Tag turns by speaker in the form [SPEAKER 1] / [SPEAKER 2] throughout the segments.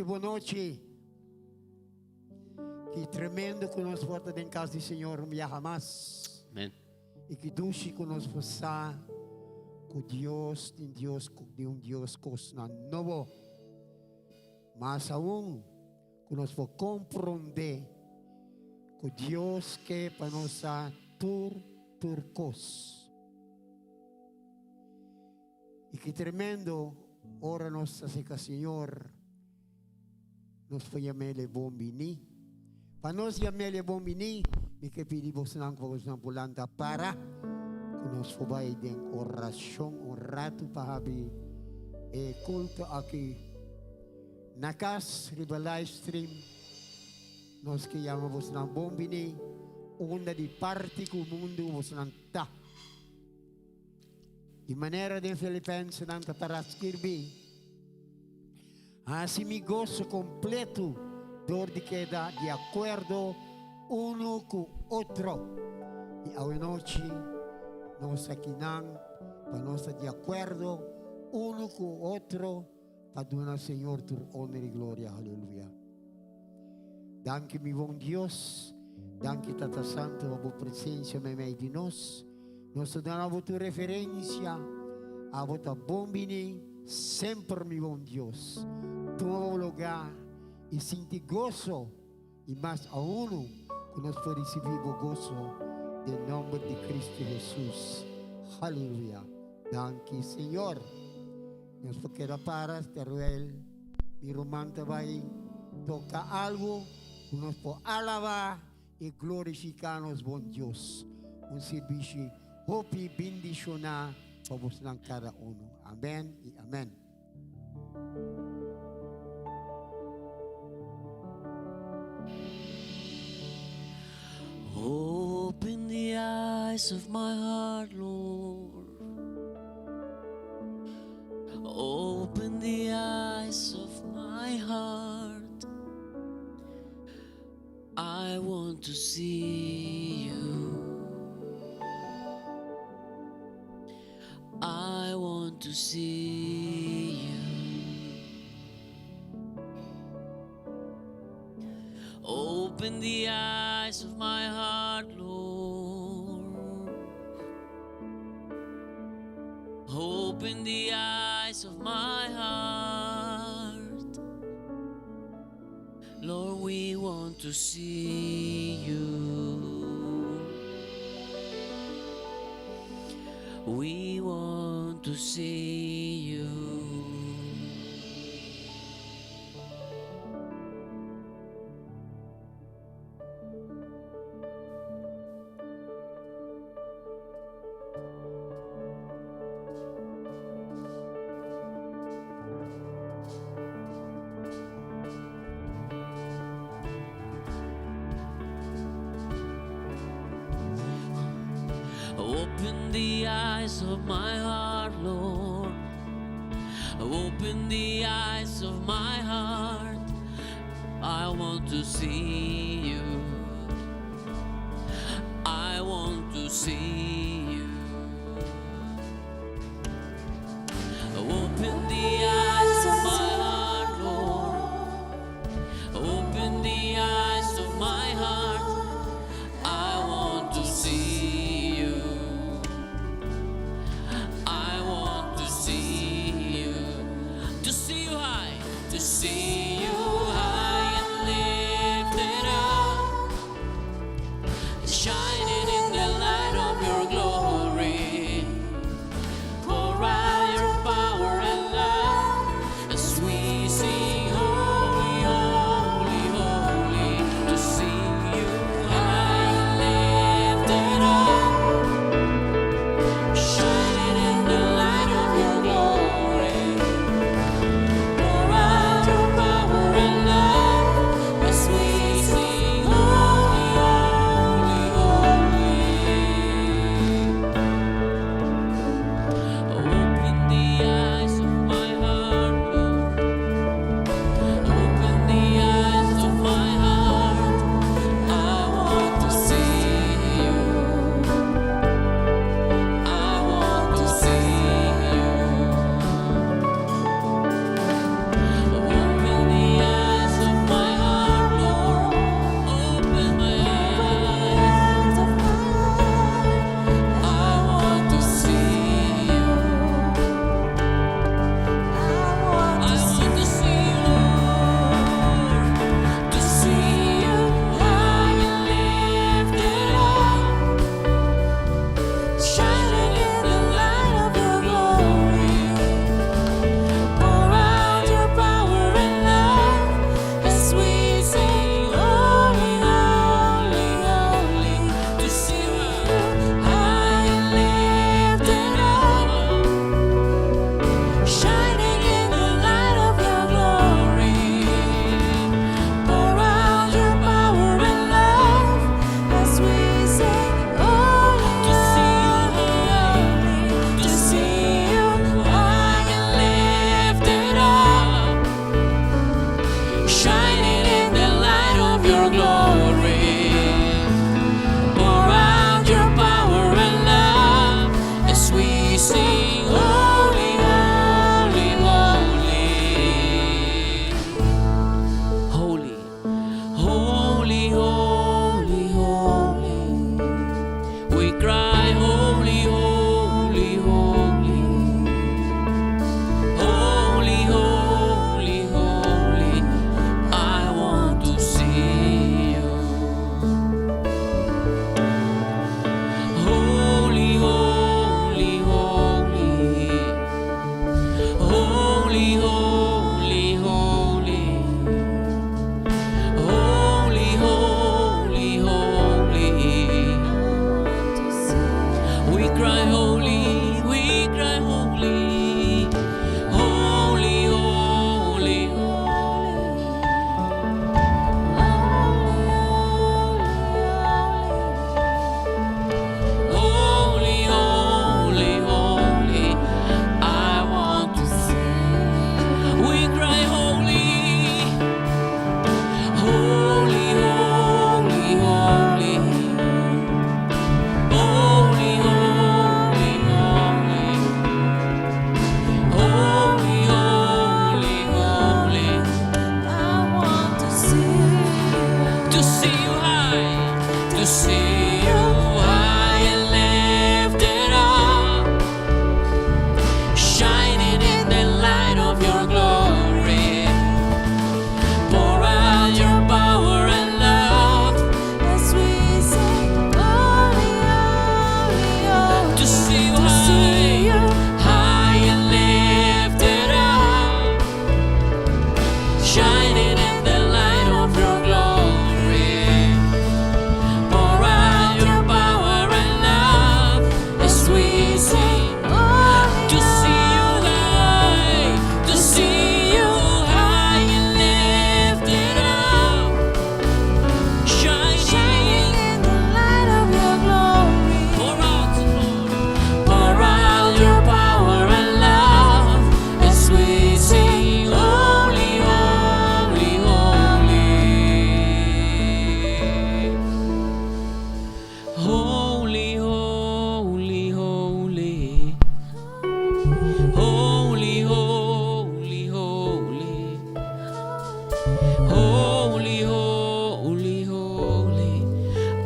[SPEAKER 1] boa noite. Que tremendo que nós volta em casa do Senhor um dia jamais.
[SPEAKER 2] Amen.
[SPEAKER 1] E que duche que nós possa com Deus, de um Deus coisa novo. Mas aún que nós vamos compreender que Deus quer para nós por coisa. E que tremendo ora nossa seca Senhor nos foi chamar bom bini. Para nós chamar bom bini, me que pedimos nang vamos nang pulanta para que nos foi den oração um rato para habi e culto aqui na casa riba live stream nós que chamamos nang bom bini onda di parte que o mundo vos nang ta. De maneira de Filipenses nang tataraskirbi, assim me gozo completo dor de queda de acordo uno com outro. E a noite nós aqui não para nós de acordo uno com outro para dar ao Senhor tu honra e glória. Aleluia. Danke mi bom Deus, danke Tata Santo a tua presença no meio de nós. Nós damos a tua referência, a tua bombini, sempre mi bom Deus. Todo lugar e sentir gozo e mais a uno que nós podemos receber o gozo em nome de Cristo Jesus. Aleluia. Danke Senhor. Nós podemos para Teruel, mi romanta vai tocar algo que nós podemos alabar e glorificar nos bom Deus. Um serviço hopi bendicionar para vos cada uno. Amém e amém.
[SPEAKER 3] Open the eyes of my heart, Lord. Open the eyes of my heart. I want to see you. I want to see you. Open the eyes of my heart, Lord. Open the eyes of my heart. Lord, we want to see you. We want to see you. Open the eyes of my heart, Lord. Open the eyes of my heart. I want to see you. I want to see you. Open the eyes of my heart, Lord. Open the eyes of my heart. I want to see you. I want to see you. To see you high. To see you high and lifted up. Shining in the light of your your glory. Pour out your power and love as we sing, holy, holy, holy. Holy, holy, holy, holy. We cry, holy, holy, holy. Holy, holy, holy. I want to see you. Holy, holy, holy. Holy, holy, holy. Holy, holy, holy. We cry holy, we cry holy. Holy, holy, holy, holy, holy. I want to see. We cry holy. Holy, holy, holy. Holy, holy, holy. Holy, holy, holy. I want to see you high, to see you high and lifted up, shining in the light of your glory. Pour out your power and love as we sing, holy, holy, holy. To see you high and lifted up, shining in the light of your glory. Pour out your power and love as we sing. To see you high, to see you high and lifted up, shining in the light of your glory. Pour out your power and love as we sing, holy, holy, holy. Holy, holy, holy. Holy, holy, holy. Holy, holy, holy.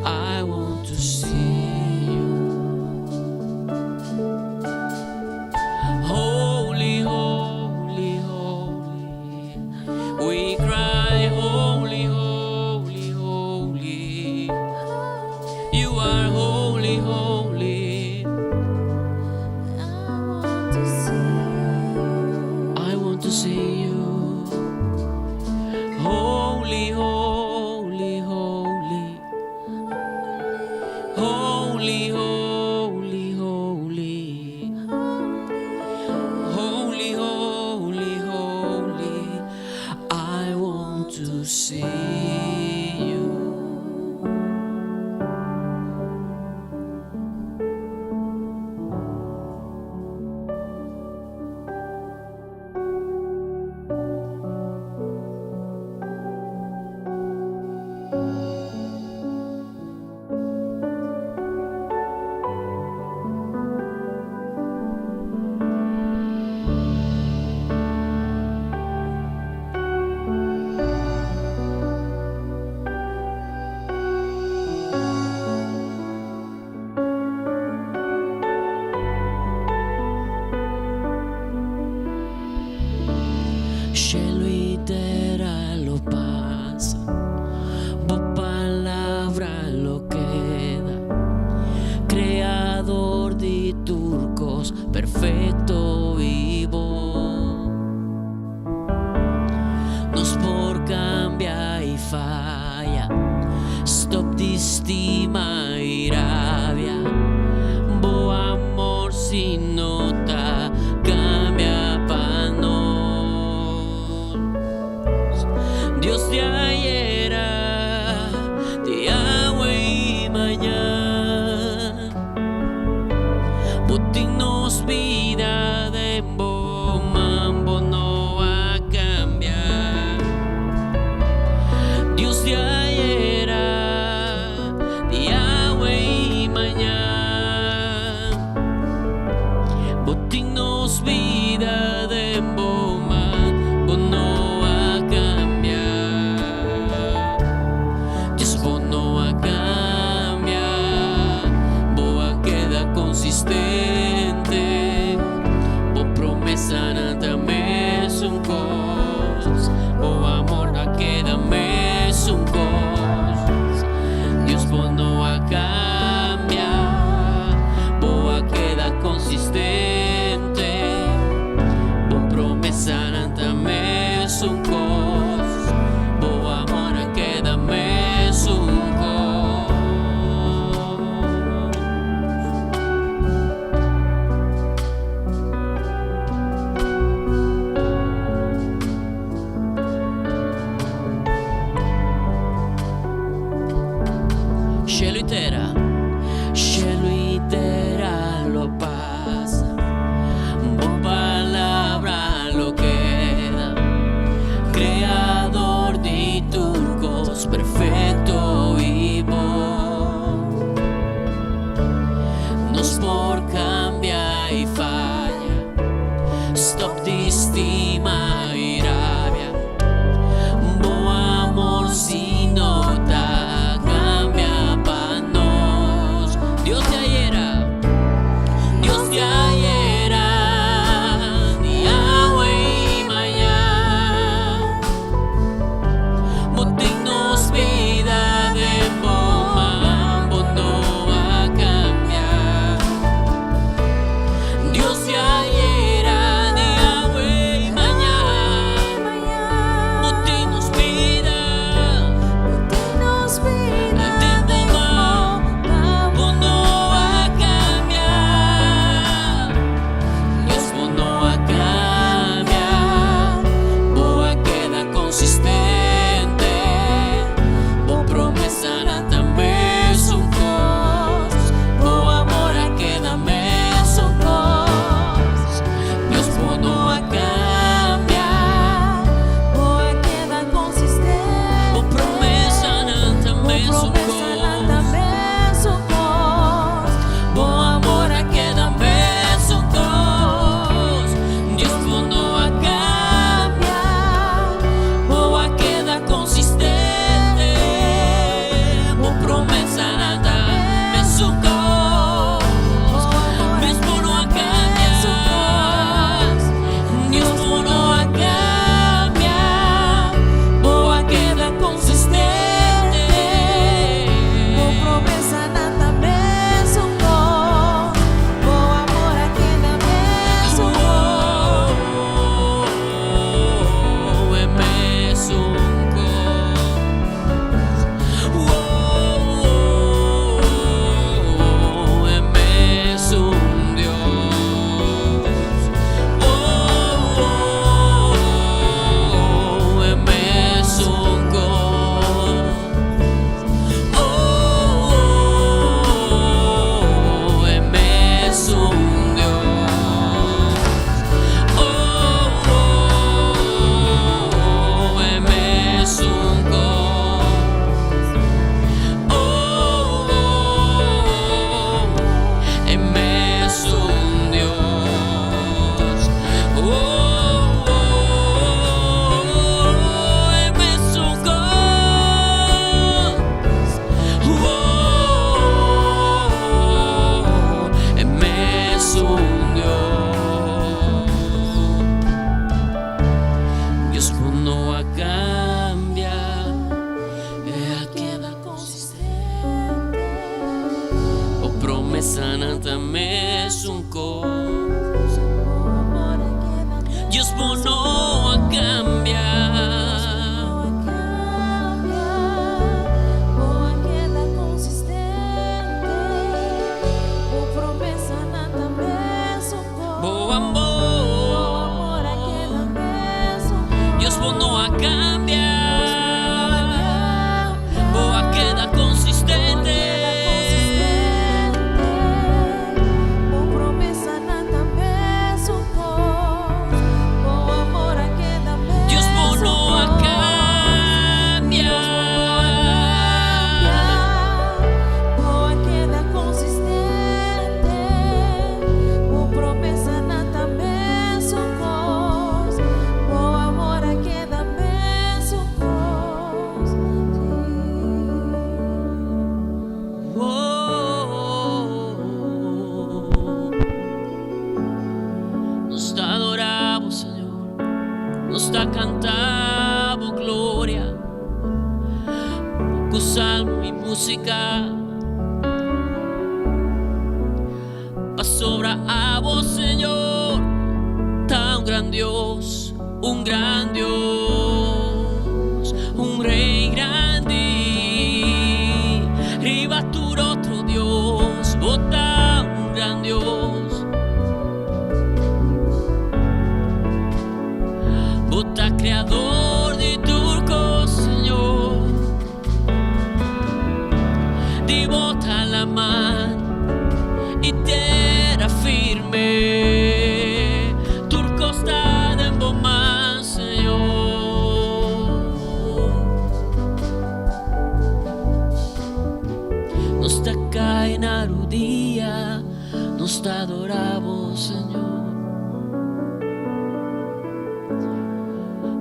[SPEAKER 3] I want to see you. Holy, holy, holy. We cry, holy, holy, holy. You are holy, holy. I want to see you. Holy, holy, holy. Holy, holy, holy. Holy, holy, holy. I want to see you. Cielo y tierra lo pasa, por palabra lo queda. Creador de turcos, perfecto vivo. Nos por cambia y falla, stop di stima y rabia. Bo amor sin nota, cambia pa' nos. Dios de ayer, de agua y mañana. Putin nos vida de mambo no va a cambiar. Dios de ayer. cielo y tierra lo pasa, por palabra lo queda, creador de turcos, perfecto vivo, nos por cambia y falla, stop de estima y rabia, bo amor si nota cambia pa' nos. Dios de ayer, ni agua y mañana, botignos vida de bomba, no va a cambiar. Dios de ayer, ni agua y mañana, botignos vida de bomba, no va a cambiar. Dios no va a cambiar, boa queda consistente, bo promesa também son cos, bo amor a queda me son cos. Dios no va a cambiar,
[SPEAKER 2] Boa queda consistente,
[SPEAKER 3] bo promesa também son cos, bo amor a queda me son cos. Dios no va a cambiar, boa queda consistente, bo promesa também son cos. Dios no va a cambiar, Dios no va a cambiar, boa queda consistente,
[SPEAKER 2] promessa nada mesmo com, boa amor aqui na mesmo
[SPEAKER 3] Dios no va a cambiar, ella queda consistente, o promesa também son cos. Dios no va a cambiar,
[SPEAKER 2] boa queda consistente, promessa nada mesmo com,
[SPEAKER 3] bo amor,
[SPEAKER 2] aqui na mesmo
[SPEAKER 3] Dios no va a cambiar, boa queda consistente,
[SPEAKER 2] promessa nada mesmo com, boa amor aqui na mesmo
[SPEAKER 3] Dios no va a cambiar,
[SPEAKER 2] boa queda consistente, promessa nada mesmo com, boa amor aqui na mesmo
[SPEAKER 3] nos adoramos, Señor, nos cantamos gloria, con salmo y música, pa sobra a vos, Señor, tan gran Dios, un gran Dios, un rey grande, ribatur otro Dios, vota un gran Dios, vota creador de turcos, Señor, de Nos te adoramos, Señor.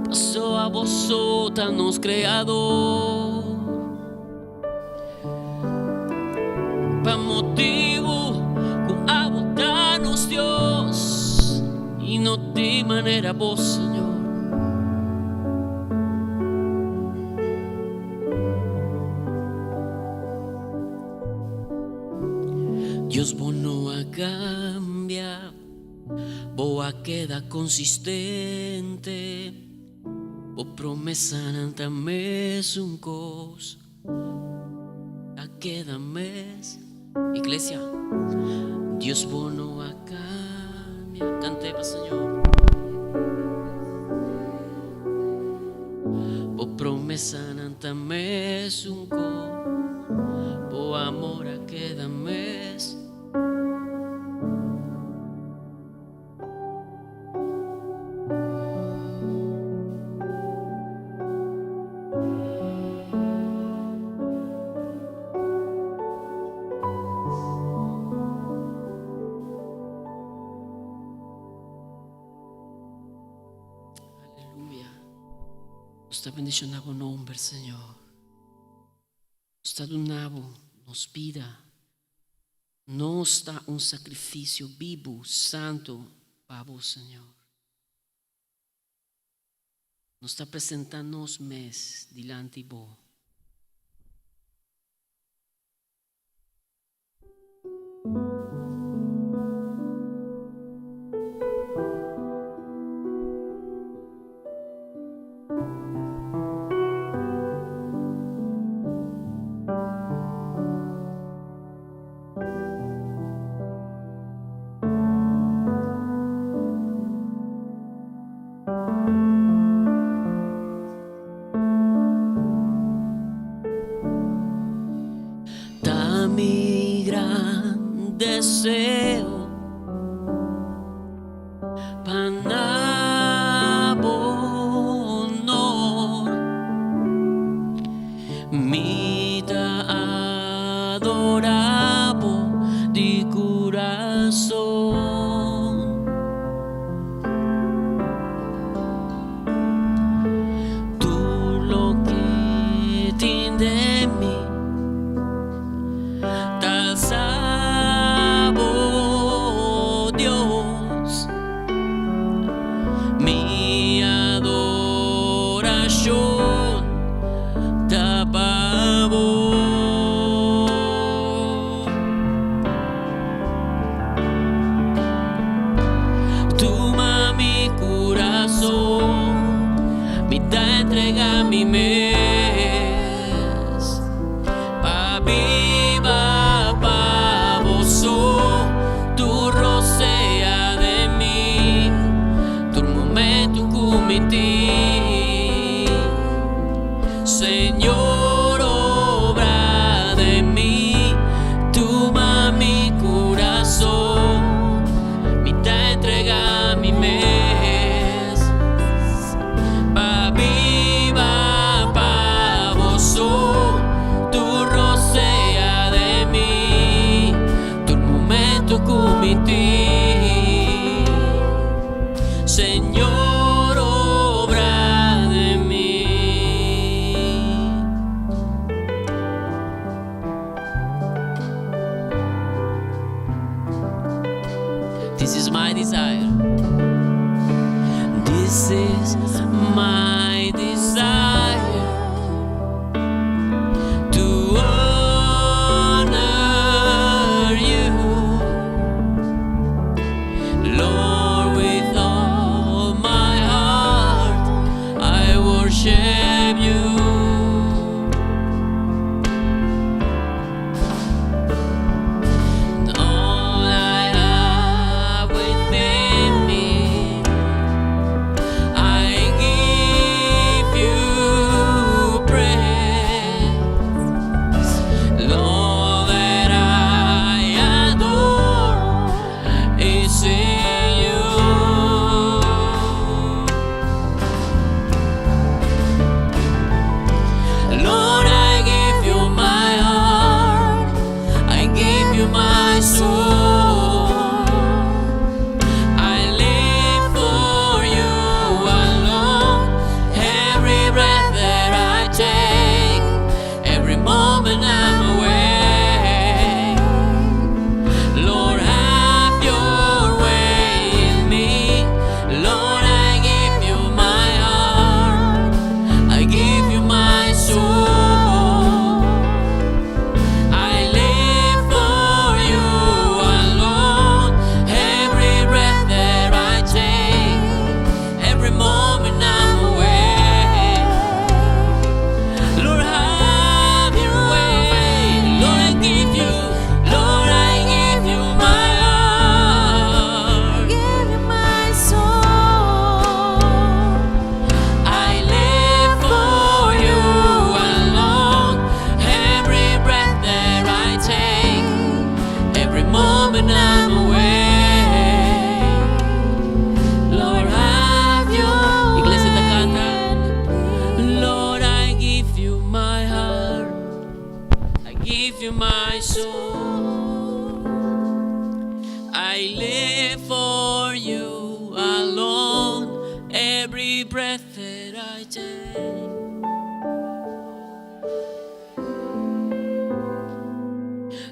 [SPEAKER 3] Paso a vosotros nos creador, pa motivo con abotarnos Dios y no de manera vos, Señor. Dios vos no a cambia, vos a queda consistente, vos promesa nanta mes un cos, a queda mes. Iglesia, Dios vos no a cambia, cantemos Señor. Vos promesa nanta mes un cos, vos amor a queda mes. Nos está bendicionando o nombre, Senhor. Nos está donando nos vida. Nos está um sacrifício vivo, santo para vos, Senhor. Nos está apresentando nos mes delante de vos. Mi gran deseo para honor, mi te adorabo de corazón. Tú lo que tienes de mí, sabor Dios, mi adoración te pavo. Toma mi corazón, me da entrega mi mes, pa viva pa vos. Tu rocea de mí, tu momento cometi, Señor, obra de mí, toma mi corazón, me da entrega mi mes, pa viva pa vos. Tu rocea de mí, tu momento cometi, Señor, obra de mí. you my heart, I give you my soul. I live for you alone, every breath that I take.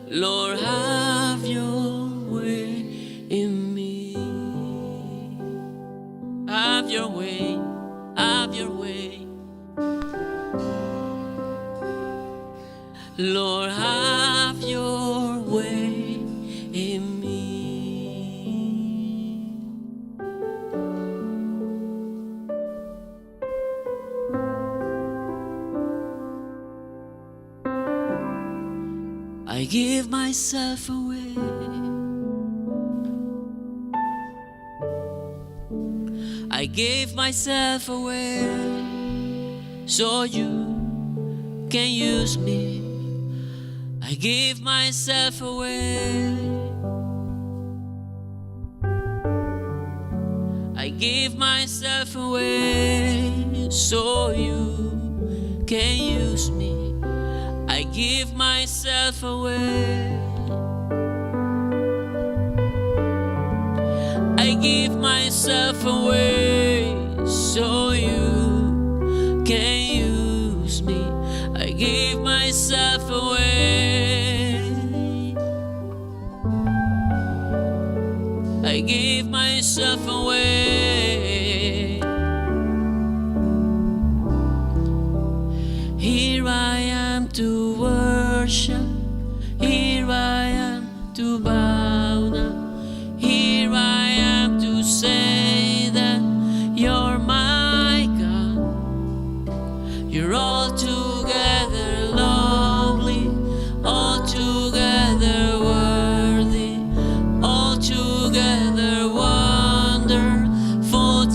[SPEAKER 3] Lord, have your way in me. Have your way, have your way. Lord, have your way in me. I give myself away. I gave myself away so you can use me. I give myself away. I give myself away so you can use me. I give myself away. I give myself away so you can use me. I give myself away. I give myself away. Here I am to worship. Here I am to bow down. Here I am to say that you're my God. You're altogether lovely, altogether worthy, altogether wonderful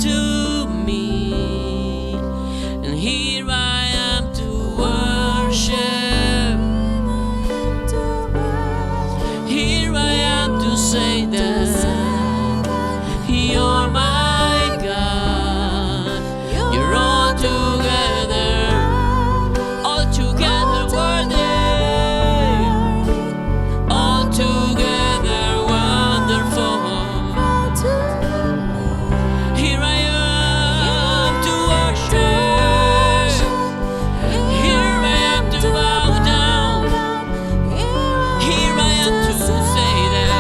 [SPEAKER 3] to me. And here I am to worship. Here I am to say that you're my God. You're altogether worthy, altogether wonderful. Here I am to worship. Here I am to bow down. Here I am to say that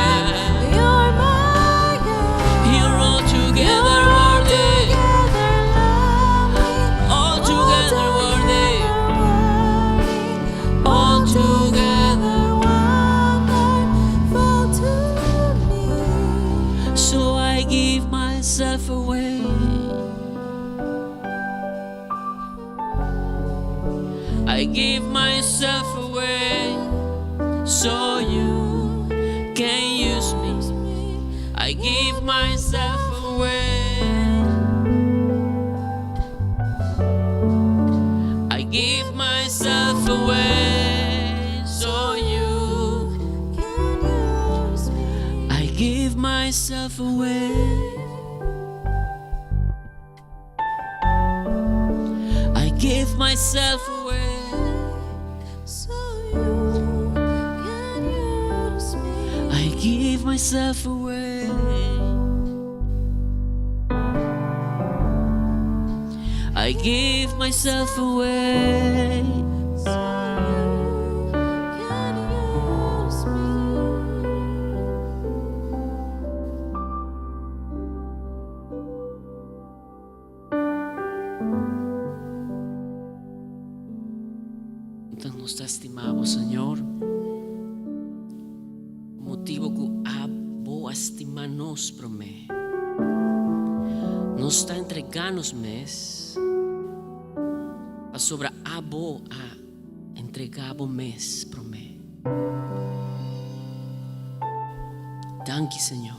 [SPEAKER 3] you're altogether worthy, altogether worthy, altogether. So I give myself away. I give myself away so you can use me. I give myself away. I give myself away so you. I give myself away. I give myself away. I give myself away. I give myself away. Nos estimamos, Senhor, motivo que a boa estima nos promete. Nos está entregando mês a sobre a boa a entregar o mês promete. Danke, Senhor.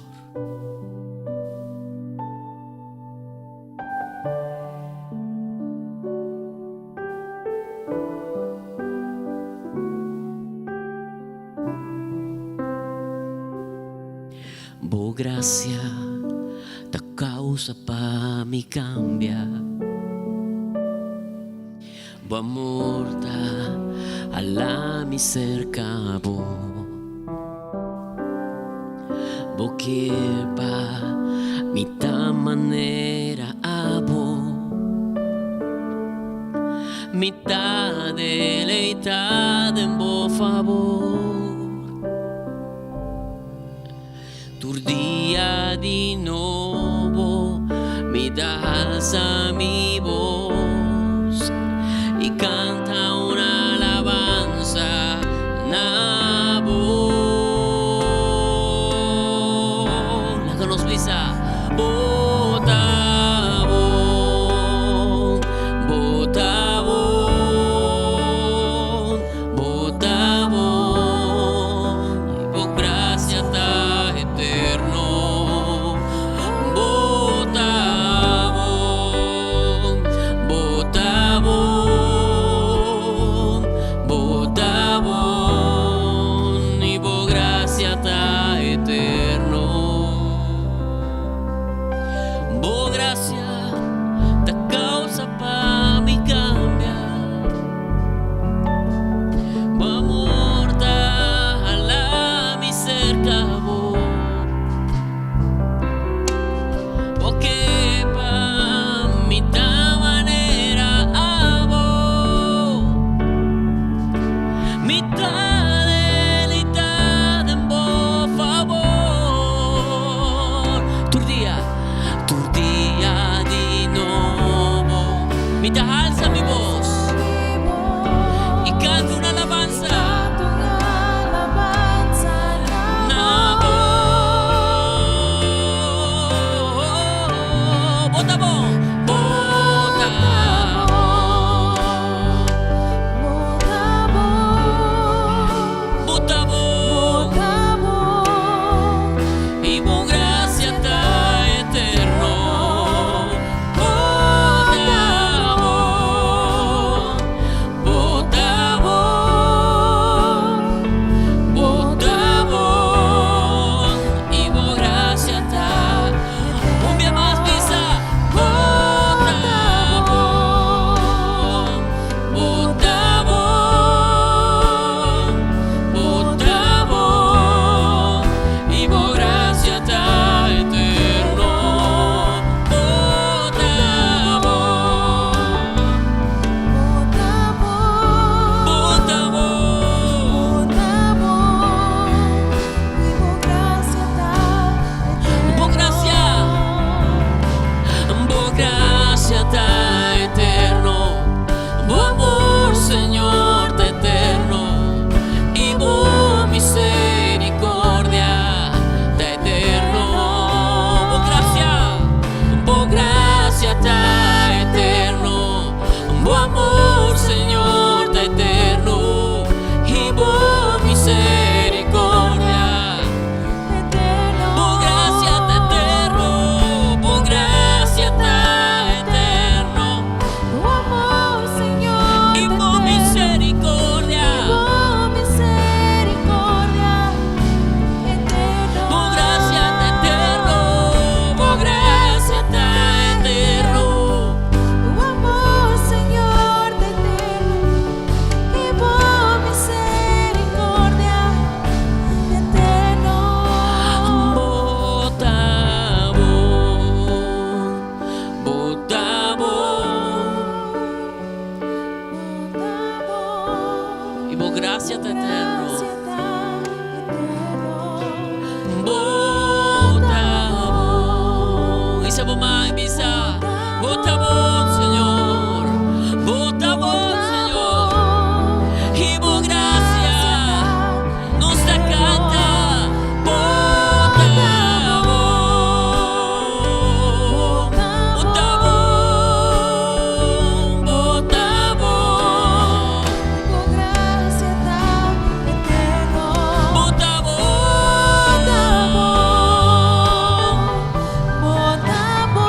[SPEAKER 3] Boa gracia da causa para me cambiar. Boa morta alla mi cercavo, boquepa mita manera abo, mita deleitad en bo favor. Turdía di nuevo, mi da alza mi voz y canta una alabanza na voz. La conos Luisa. Botabón, botabón, botabón, y por gracia está eterno. Botabón, botabón, botabón, y por gracia está eterno. Bo gracia da causa pa mi cambia, bo morta alla mi cercavo, porque pa mi da manera abo, mi da deleitad en bo favor. Turdía di nuevo, mi da alza mi voz y canto una alabanza. Na voz, botabón, botabón, botabón, y por gracia está eterno. Botabón, botabón, y por gracia está. Un día más misa. Botabón, botabón, botabón, y por gracia está eterno. Botabón, por gracia está eterno. Bo amor, Señor, está eterno. Y bo misericordia está eterno. Bo gracia está eterno. Bo amor, Señor, está eterno. Y bo misericordia. Bo gracia está eterno. Bo gracia está eterno. Y bo misericordia. Bo gracia está eterno. Bo gracia está eterno. Botabón, botabón, y bo gracia está eterno. Botabón, y se bo mai misa. Botabón, Señor, botabón, Señor, y bo gracia nos da canta. Botabón, botabón, botabón, botabón,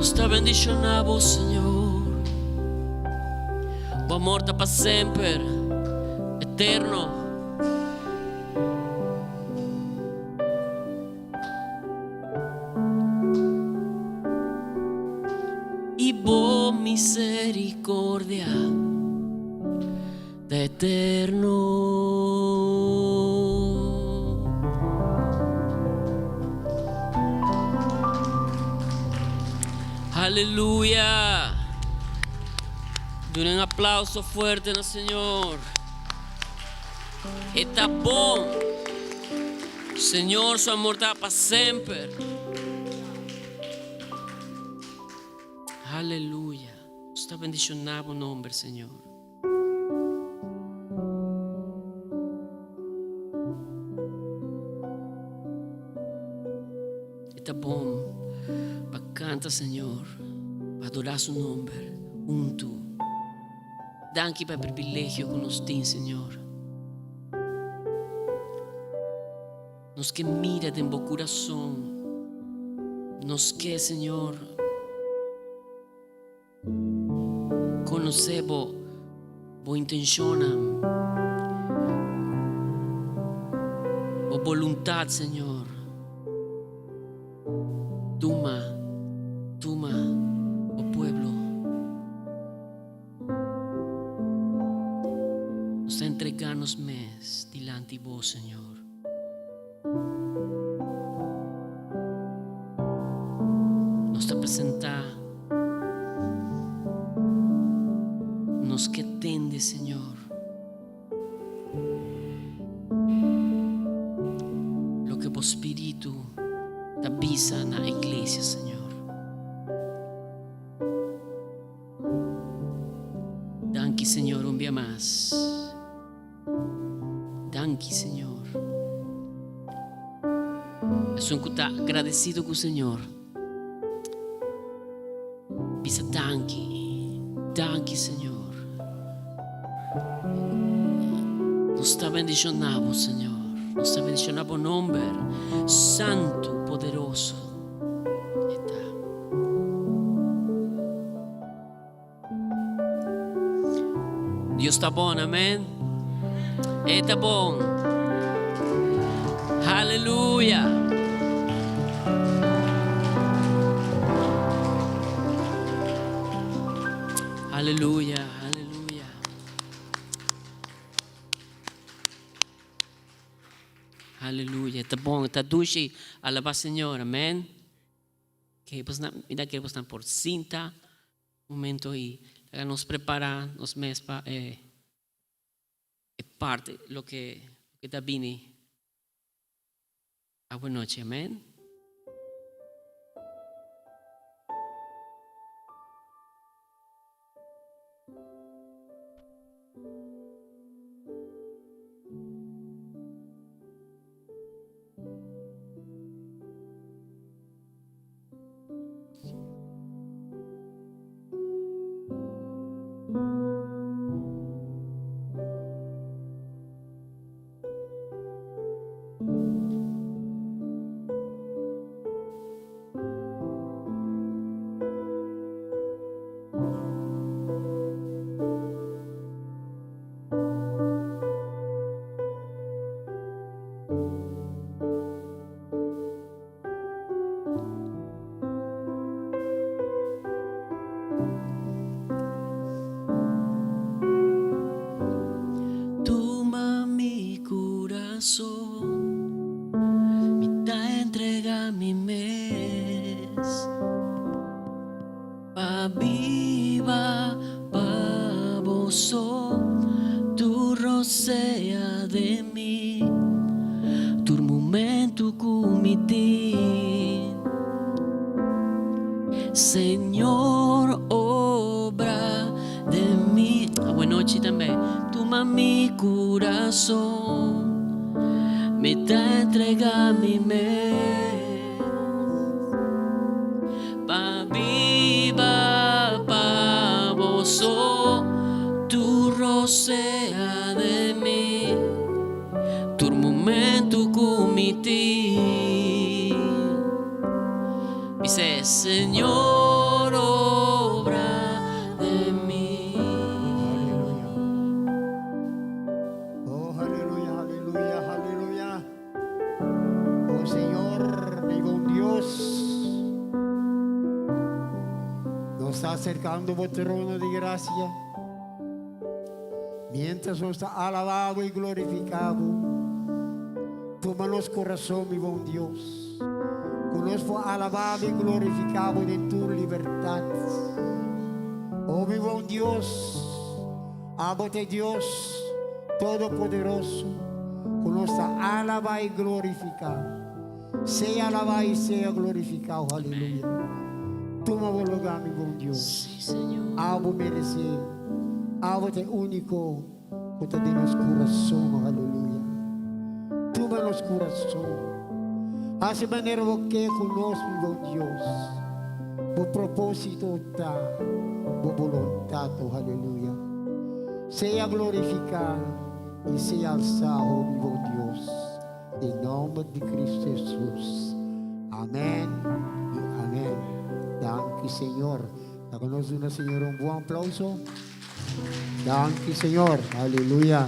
[SPEAKER 3] Nos te bendicionamos, Señor. O amor está para sempre, eterno. Y boa misericordia de eterno. Aleluya. Den un aplauso fuerte al Señor. Está bom. Señor, su amor está para siempre. Aleluya. Está bendicionado el nombre, Señor. Está bom. Canta, Señor, para adorar su nombre junto. Danke para el privilegio que nos tem, Señor. Nos que mira de bom coração. Nos que, Señor, conoce boa intenção, boa vontade, Señor. Toma, oh pueblo. Nos entregamos mes delante de vos, Señor. Nos te apresentar. Nos que tende, Señor. Lo que vos Espíritu te avisa na iglesia, Señor. Danke, Señor, un día más. Danke, Señor. Es un que está agradecido con el Señor. Dice danke, Señor. Nos está bendicionando, Señor. Nos está bendicionando el nombre santo, poderoso. Dios está bom, amén. Está bom. Aleluya. Aleluya, aleluya. Aleluya. Está bom, está dulce. Alaba al Señor, amén. Que pues, mira que están por cinta. Un momento y nos prepara los meses para parte lo que está viendo. Buenas noches, amén. Viva baboso, tu rocea de mí, tu momento comité. Señor, obra de mí. Buenas noches también. Toma mi corazón, me da entrega mi mes. Pa viva baboso, tu rocea de mí, tu momento comité. Dice, Señor,
[SPEAKER 1] está acercando al trono de gracia. Mientras nos está alabado y glorificado, toma los corazón, mi buen Dios. Que nos fue alabado y glorificado en tu libertad. Oh, mi buen Dios, ábate Dios Todopoderoso, que nos está alabado y glorificado. Sea alabado y sea glorificado, aleluya. Toma o lugar, mi buen Dios.
[SPEAKER 3] Sí, Señor.
[SPEAKER 1] Abo merecer, abo te único, que te dé nos corazón, aleluya. Toma nos corazón. Hace manera que conosco, mi buen Dios. O propósito está, o voluntad, aleluya. Sea glorificado y sea alzado, mi buen Dios. En nombre de Cristo Jesús. Amén y amén. Danke, Señor. Danos una, Señor, un buen aplauso. Danke, Señor. Aleluya.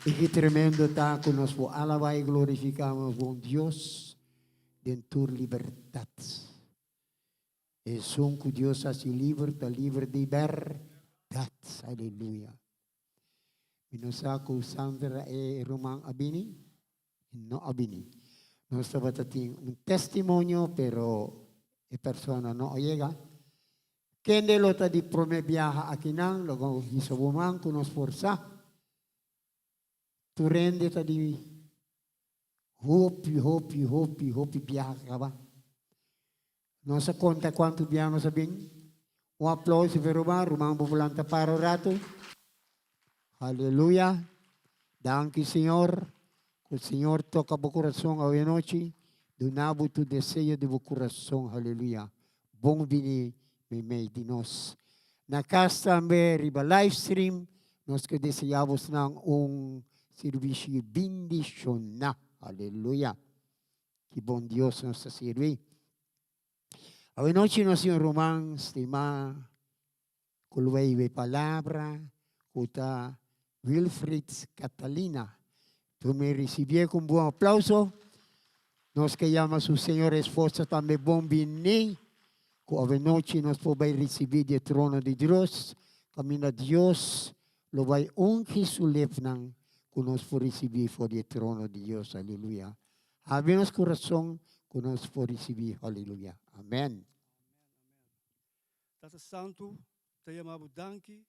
[SPEAKER 1] Y qué tremendo está que nos alaba y glorificamos con Dios de tu libertad. Es un que Dios hace libre de verdad. Aleluya. Y nos saco Sandra y Roman Abini. No Abini. No estaba teniendo un testimonio, pero la persona no llega. Que de lo di primer viaje aquí nang, luego hizo bumang con nos forza. Tu rende tadi hopi viaje kaba. No se cuenta cuánto viaje nos saben. Un aplauso para Romang volante para rato. Aleluya. Danke, Señor. El Señor toca tu corazón hoy noche. Donavo tu deseo de tu corazón. Aleluya. Bom vini me meio de nós. Na casa também, riba live stream, nós que desejamos serviço bendicional. Aleluia. Que bom Deus nos sirve. Hoy noche nós em Romão, estima, colweiwe palavra, kuta Wilfried Catalina. Tu me recibí con buen aplauso. Nos que llama su Señor esposa también bom vini. Que hoy noche nos podemos recibir del trono de Dios. Camina Dios, lo va a ungir su levnan, que nos puede recibir por el trono de Dios. Aleluya. Abrimos corazón, que nos puede recibir. Aleluya. Amén.
[SPEAKER 4] Tata Santo, te llamamos danke.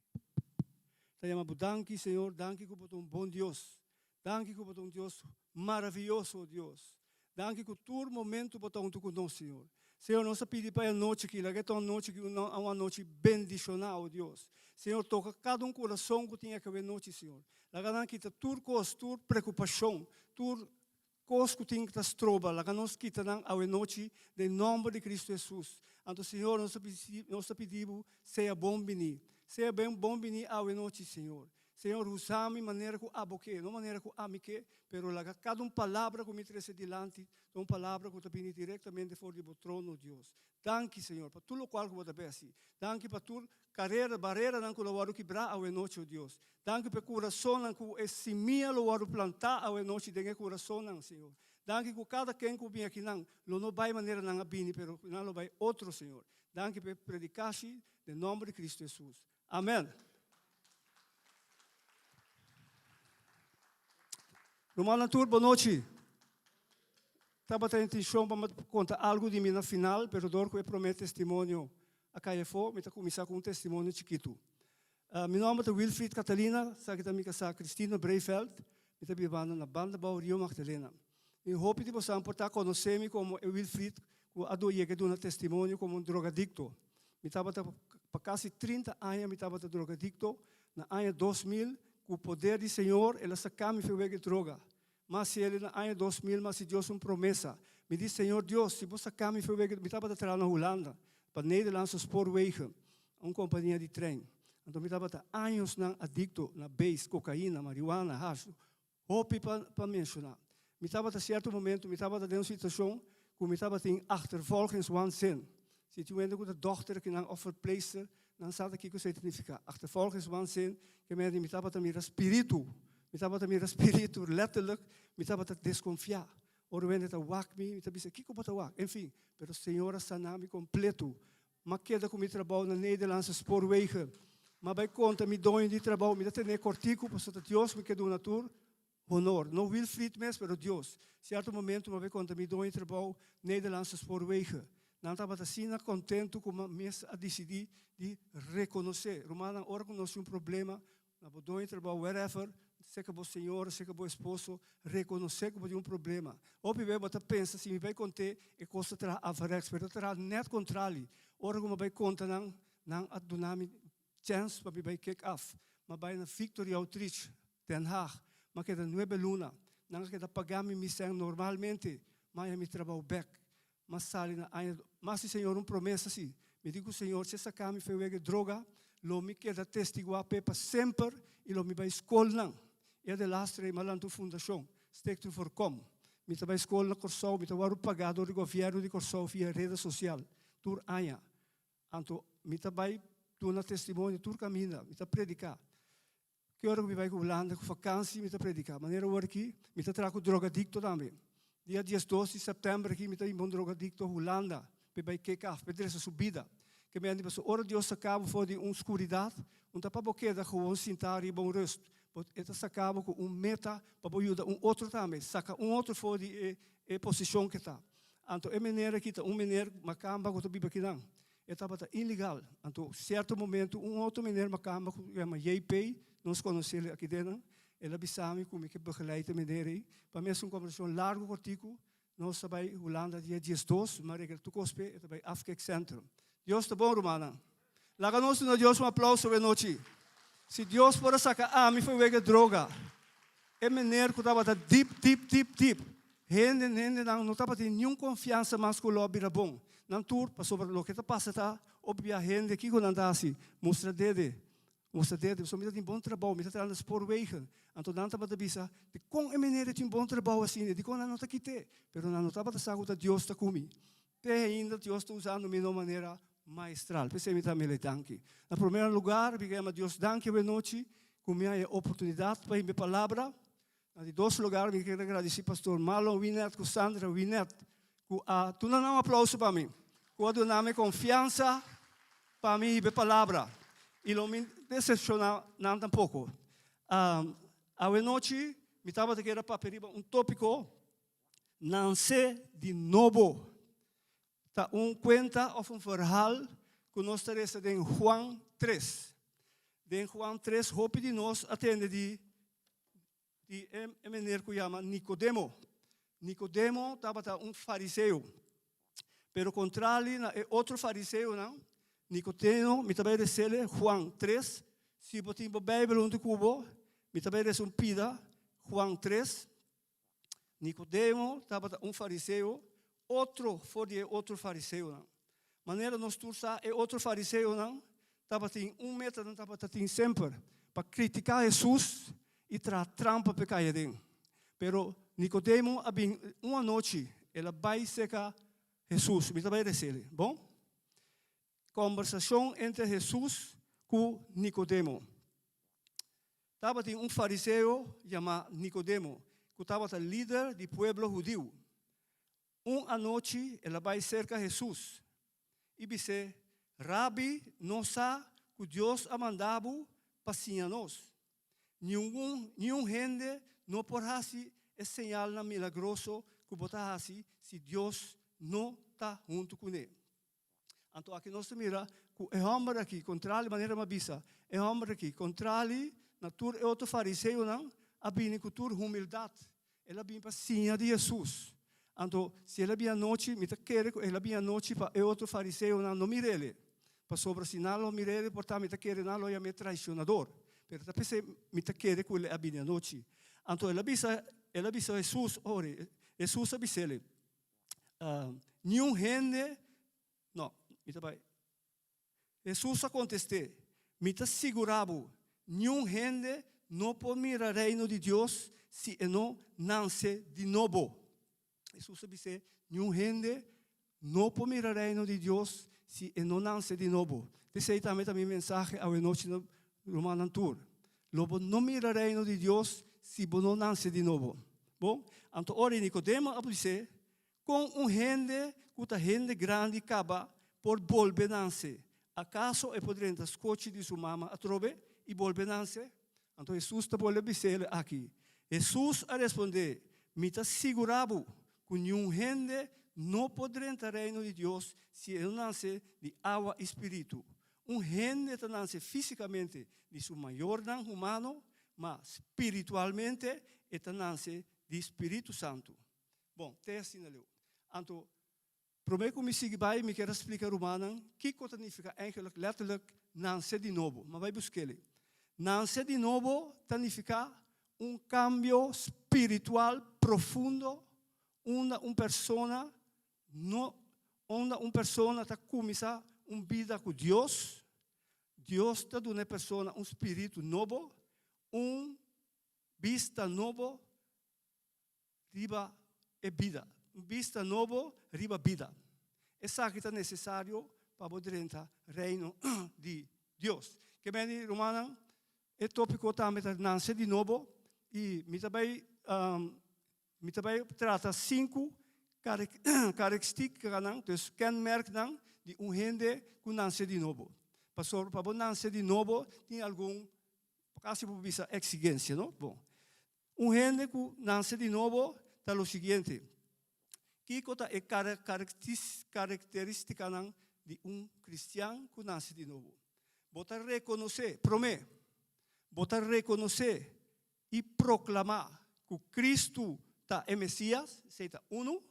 [SPEAKER 4] Te llamamos danke, Señor. Danke por tu bom Dios. Danke por tu Dios maravilhoso, Deus. Danke por todo momento para tu conosco, Senhor. Senhor, nós pedimos para a noite que lá é uma noite que uma noite bendicional, Deus. Senhor, toca cada coração que tem que ver noite, Senhor. Lá não quita tudo coisa, tudo preocupação, tudo coisa que tem que estar estroba. Lá nós quita não a noite em nome de Cristo Jesus. Então, Senhor, nós pedimos seja bom venir, seja bem bom venir a noite, Senhor. Senhor, usa-me maneira que aboque, não maneira que amique, pero lá cada palavra que me traz delante, uma palavra que te vem diretamente fora do trono de Deus. Danke, Senhor, para tudo o qual que você fez assim. Danke para tua carreira, barreira, não que o varo quebrar a noite, Deus. Danke para o coração, não que esse minha o varo plantar a noite dentro do coração, não, Senhor. Danke que cada quem que vem aqui não vai maneira não abine, pero não vai outro, Senhor. Danke para predicar-se em nome de Cristo Jesus. Amém. Romana Tour, boa noite. Estava tendo intenção para contar algo de mim na final, pero dor que eu prometo testemunho a Caifó, me está começar com um testemunho chiquito. Meu nome é Wilfried Catalina, sabe também que é Cristina Breiveld, me está vivendo na banda Bau Rio Magdalena. Eu hope que você importar conhecer-me como Wilfried, que adoia que dou um testemunho como um drogadicto. Me estava para quase 30 anos, me estava drogadicto, na ano 2000, com o poder do Senhor, ele sacou-me de droga. Mas se ele na ano 2000, mas se Deus uma promessa, me disse, Senhor Deus, se você sacou-me me estava trabalhando na Holanda, para Nederlandse Spoorwegen, uma companhia de trem. Então me estava anos na adicto, na base, cocaína, marihuana, hash, hope para mencionar. Me estava a certo momento, me estava dentro de uma situação, que me estava em achtervolgingswaanzin. Se tu ainda com a dochter que não overpleester, dan staat aqui que o significa. Achtervolgingswaanzin, que me estava também espírito, me estava também espírito, letterlijk, me estava a desconfiar. Orwende ta wak mi ta bisa kiko bota wak. Enfim, pero Senhor sanami completo. Maar queda com meu trabalho na Nederlandse spoorwegen. Maar bij conta me doe die trabalho, me dat nee cortico, para Deus me quedo na tour. Honor. Não Wilfried mes, pero Deus. Certo momento, maar bij conta me doe trabalho Nederlandse spoorwegen. Não estava assim contento com a mesa a decidir de reconhecer. Romana, ora que nós problema, na doe trabalho wherever. Sei que o senhor, sei que o esposo reconhecer que tem problema. Ou bem, você pensa, se me vai contar, e costa terá averex, mas terá net contrário. Ora como vai contar, não adunami chance para vai kick off. Mas vai na Victory Outreach, Den Haag, mas que da Nueva Luna, não que da pagar-me missão normalmente, mas me trabalho back. Mas sali na mas se senhor promessa assim, me digo senhor, se essa cami foi wege droga, lo me queda testiguar para sempre e lo me vai escola não. E de lastre malanto fundação, steek te voorkom. Me vai escola na Corsau, me vai pagado do governo de Corsau via rede social, tur anya. Anto me vai tu na testemunho tur caminha, me predicar. Que hora me vai com Holanda com vakansie, me predicar. Maneira hora aqui, me trago drogadicto também. Dia 12 de setembro aqui, me tá bom drogadicto Holanda, me vai kick off, me essa subida. Que me ande para ora Deus acaba for de escuridade, tá para boqueda gewoon sentar e bom rust. Eta sacava com meta para ajudar outro também, saca outro for de posição que está. Então é maneira aqui tá maneira macamba que tu biba aqui não. Eta bata ilegal. Então certo momento outro maneira macamba que chama JP, nós conhecemos aqui dentro. Ela bisami como que begeleid maneira aí. Para mim é conversação largo cortico. Nós sabai Holanda dia 12, mas é tu cospe, eta vai afkek centrum. Deus tá bom, Romana. Laga nós no Deus aplauso de noite. Se Deus for sacar a mim foi wege droga. É maneira que estava deep. Gente não estava tendo nenhuma confiança mais com o lobby era bom. Não tur passou para o que está passando, obvia a gente que quando anda assim, mostra dede, só me dá um bom trabalho, me dá trabalho nas spoorwegen. Então não estava bisa, de como é maneira de um bom trabalho assim, de como não está aqui te, pero não estava de saber que Deus está comigo. Te ainda Deus está usando de uma maneira maestral. Pensei me também danke. Na primeiro lugar, digamos Deus danke boa noite, com minha oportunidade para minha palavra. Na dois lugares, me quero agradecer pastor Marlon Winet, com Sandra Winet, com tu não aplauso para mim. Com dar confiança para mim e minha palavra. E não me decepciona não tampouco. A noite, me estava de querer para tópico, nascer de novo. Tá conta of verhaal que nós teremos em Juan 3. Em Juan 3, hope de nós atende de maneira que chama Nicodemo. Nicodemo estava fariseu. Pero contrário, é outro fariseu, não? Nicodemo, me também recebe Juan 3. Se botar a Bíblia onde cubo, me também recebe pida Juan 3. Nicodemo estava fariseu. Outro foi outro fariseu, não? Maneira nós tursa é outro fariseu, não? Tava tem metro, não tava tem sempre para criticar Jesus e trampa para cair dentro. Pero Nicodemo abin uma noite, ela vai secar Jesus, me vai receber, bom? Conversação entre Jesus com Nicodemo. Tava tem fariseu chamado Nicodemo, que tava líder do povo judeu. Uma noite, ela vai cerca Jesus. E disse, Rabi, não sabe que Deus a mandado para nós. Nenhum gente não pode ser sinal milagroso que botasse se Deus não está junto com ele. Então, aqui nós mira que é homem aqui, contrário, maneira mabisa, é homem aqui, contrário, natura é outro fariseu, não? A bem cultura humildade. Ela bem para sinha de Jesus. Então, se ela bem a noite, me quer ela bem a noite para outro fariseu não mire ele. Para sobre sinalo mire ele, portanto me quer não é me traicionador. Pero tá pensei me quer que ele bem a noite. Então ela bisa Jesus, ore, Jesus abisa ele. Nenhum gente, não, me tá vai. Jesus contestou, me tá segurado, nenhum gente não pode mirar o reino de Deus se não nasce de novo. Jesus disse, nenhum gente não pode mirar o reino de Deus se não nasce de novo. Disse também a minha mensagem à noite no Romana Tour. Lobo não mira o reino de Deus se não nasce de novo. Bom, então ora Nicodemo disse, com gente, cuta gente grande acaba por volver-se. Acaso é poderia entrar coche de sua mama a trobe e volver-se? Então Jesus está por dizer aqui. Jesus a responder, me está segurado que nenhum gente não poderá entrar no reino de Deus se ele nasce de água e espírito. Gente que nasce fisicamente de seu maior não humano, mas espiritualmente ele nasce de Espírito Santo. Bom, até assim ali. Então, prometo que me siga bem, me quero explicar romano, o que significa eigenlijk letterlijk nascer de novo. Mas vai buscar ele. Nascer de novo significa cambio espiritual profundo, onde uma pessoa está começando uma vida com Deus. Deus está dando a pessoa espírito novo, vista novo, riba e vida. Vista novo, riba vida. Essa aqui é necessário para poder entrar no reino de Deus. Que bem, Romana, é tópico também de nascer de novo. E me também trata 5 características, dus kenmerken de gente que nasce de novo. Pastor, para nascer de novo, tem algum, quase por visa exigência, não? Bom, gente que nasce de novo, está o seguinte. Que é característica de cristiano que nasce de novo? Bota reconhecer, prometo, bota reconhecer e proclamar que Cristo é Messias, seja uno.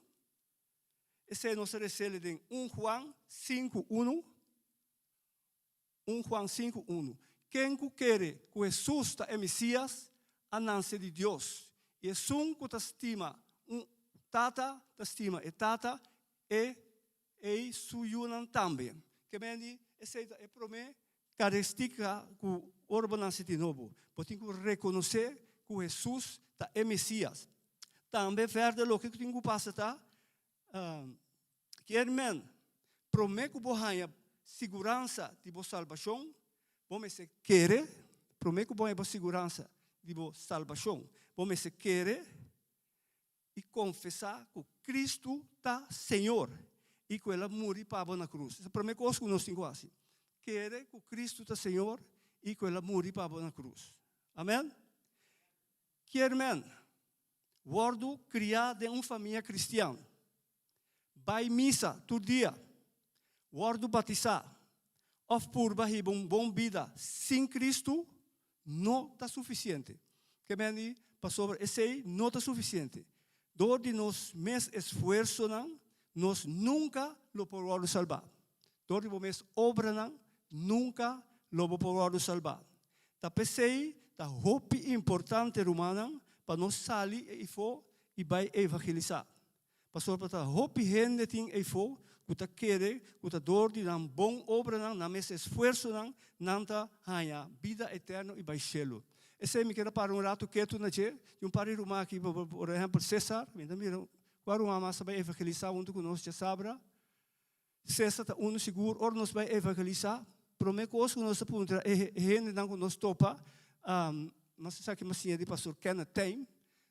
[SPEAKER 4] Esse nos recebe em 1 Juan 5:1. 1 Juan 5:1. Quem quer que Jesus é Messias, a nasce de Deus. E é um que estima, tata estima e tata e suyunan também. Que bem, essa é promessa característica que o orbo nasce de novo. Tem que reconhecer que Jesus é Messias. Também verde o que tem que passar quermen promete que bohanha segurança de boa salvação. Vamos se querer promete que bohanha segurança de boa salvação. Vamos se querer e confessar que Cristo está Senhor e que Ele morreu para na cruz. Essa promete que nós temos assim. Querer que Cristo está Senhor e que Ele morreu para na cruz. Amém? Quermen Wordo criado em uma família cristã. Vai missa todo dia. Wordo batizado. Of purba hiba bom vida sem Cristo não está suficiente. Que bem, pastor, esse não está suficiente. Donde nos mes esforço nós nunca lo podemos salvar. Donde nos mes obra nunca lo podemos salvar. Tapi sei ta hopi importante romana para nós sair e for e vai evangelizar. Pastor, para hopi gente tem e for, que quer, que dor de nam bom obra na mes esforço nanta hanya vida eterna e vai cielo. Esse me quer para rato quieto na che, um pari rumah aqui, por exemplo, César, me mira, qual uma massa vai evangelizar onde conosco sabra. César tá seguro, or nos vai evangelizar. Promete que nós apunta gente não nos topa. Nós sabemos que mas de pastor Kenneth tem.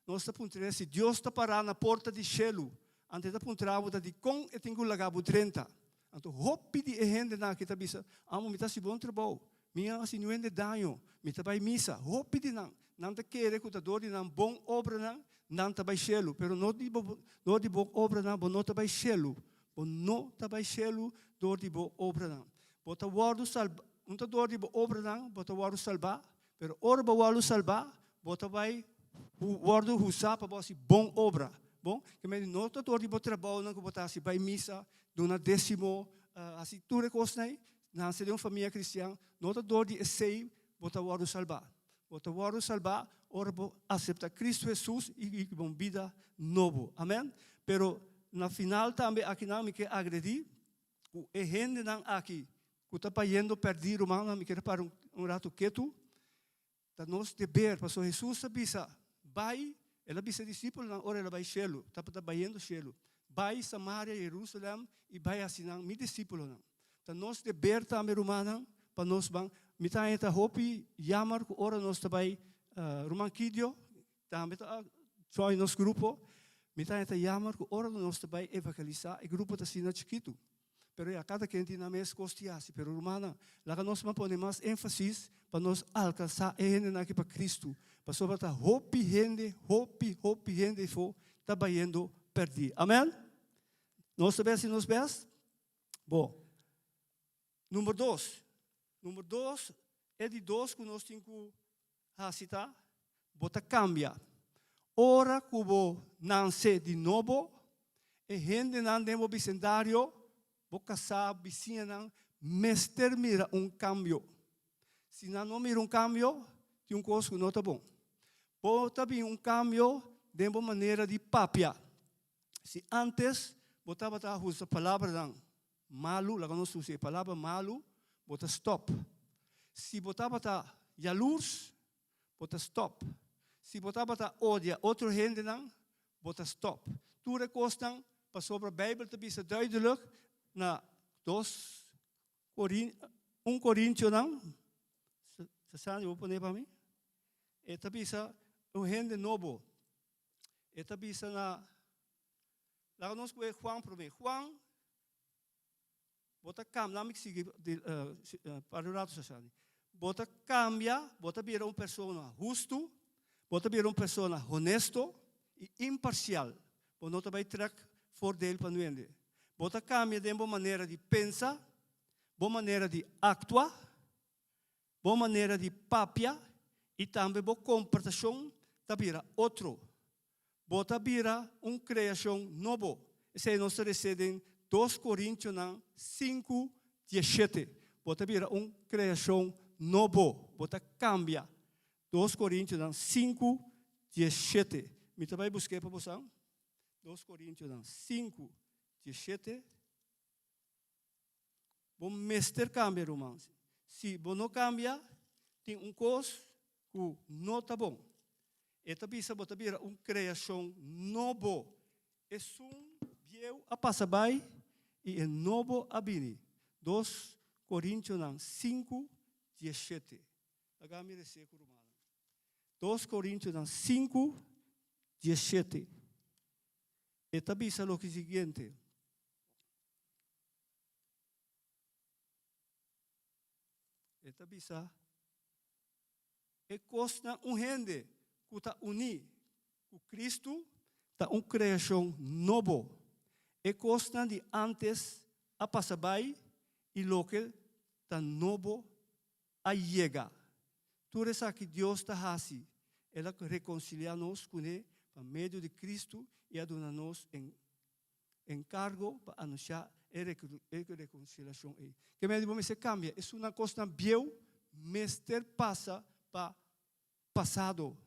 [SPEAKER 4] Nós apunta se Deus está parar na porta de cielo. Antes da puntrava de com e tenho lagabo 30. Então, hopi de gente na que tá bisa, amo me tá se bom trabalho. Minha assim não é de danho, me tá vai missa. Hopi de não tá querer que tá dor de não bom obra não tá vai cielo, pero não de bom obra não tá vai cielo. Não tá vai cielo dor de bom obra Bota word salva, não tá dor de bom obra bota word salvar, pero orba word salvar, bota vai word usar para você bom obra. Bom, que me nota todo tipo de trabalho não que botar se vai missa, dona décimo, assim tudo coisa aí, na de uma família cristã, nota todo de sei, botar o salvar, ora aceitar Cristo Jesus e bom vida novo, amém? Pero na final também aqui não me quer agredir, o gente não aqui, que está paindo perdido, mano, me quer para rato quieto, da nós dever, pastor Jesus sabia, vai ela bisa discípulo na hora ela vai cielo, tá indo cielo. Vai Samaria, Jerusalém e vai assinar mi discípulo não. Tá nós de berta romana para nós bang mitai ta hopi yamar ko ora nós tá vai romankidio, tá meta join nos grupo, mitad está llamar que ora nos também evangelizar, e grupo está sendo chiquito. Pero ya cada quien tiene mais costias, pero hermana, lá nós vamos poner mais ênfase para nós alcançar a gente aqui para Cristo, para sobre a hope gente for trabalhando perdi. Amém? Nós sabemos se nos best? Bom. Número 2 é de 2 que nós temos que citar. Bota cambia. Ora que vou nascer de novo, e gente não tem o bicendário, vou casar, vizinha, mestre mira cambio. Se não mira cambio, tem coisa que não está bom. Bota bem cambio de uma maneira de papia. Se antes, botava a usar a palavra malu, lá nós usamos a palavra malu, bota stop. Se botava a jalurs, bota stop. Se botava a odia outro gente, bota stop. Tudo é coisa para sobre a Bíblia, te bisa duidelijk, na 1 Coríntios, você sabe, eu vou pôr para mim? E te bisa gente novo. E te bisa na, lá nós vamos Juan para mim. Juan, bota cambia, não me siga para o lado, você sabe. Bota cambia, bota vira uma pessoa justo, bota vira uma pessoa honesto e imparcial. Bota não vai trazer voordeel para nós. Bota cambia de uma maneira de pensar, boa maneira de actuar, boa maneira de papia e também boa comportação da vira outro. Bota vira criação novo. Esse é nosso recebem 2 Coríntios 5, 17. Bota vira criação novo. Bota cambia. 2 Coríntios 5, 17. Me também busquei para você. 2 Coríntios 5, 17. Bom mestre cambia, irmãos. Se bom não cambia, tem coisa que não está bom. Eta bisa bota vira criação novo. É viu a passabai e é novo a bini. 2 Coríntios 5, 17. Agora me recebo, romano. 2 Coríntios 5, 17. Eta bisa lo que seguinte. Eta bisa é costa gente que está unido com Cristo, está criação novo. É costa de antes a passabai e lo que está novo a chega. Tudo isso que Deus está fazendo, ela reconcilia-nos com Ele por meio de Cristo e aduna-nos encargo para anunciar a reconciliação. Que me diz, se cambia, é uma coisa biel, mestre passa para passado.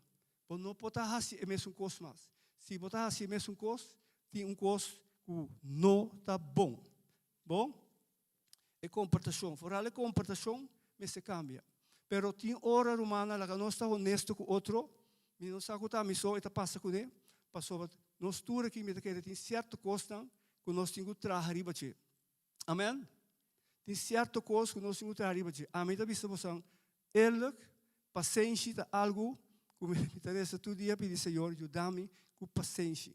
[SPEAKER 4] Não pode fazer a mesma coisa mais. Se botar assim a mesma coisa, tem coisa que não está bom. Bom? É comportação. Fora a comportação, mas se cambia. Pero tem hora romana, lá que nós está honesto com outro, e não sabe que a só está passa com ele, passou nós tudo aqui, me quer tem certa coisa que nós temos que trazer arriba de. Amém? Tem certa coisa que nós temos que trazer arriba de. Amém? Tá visto você? Eerlijk, paciência é algo como me interessa todo dia pedir, Senhor, ajuda-me com paciência.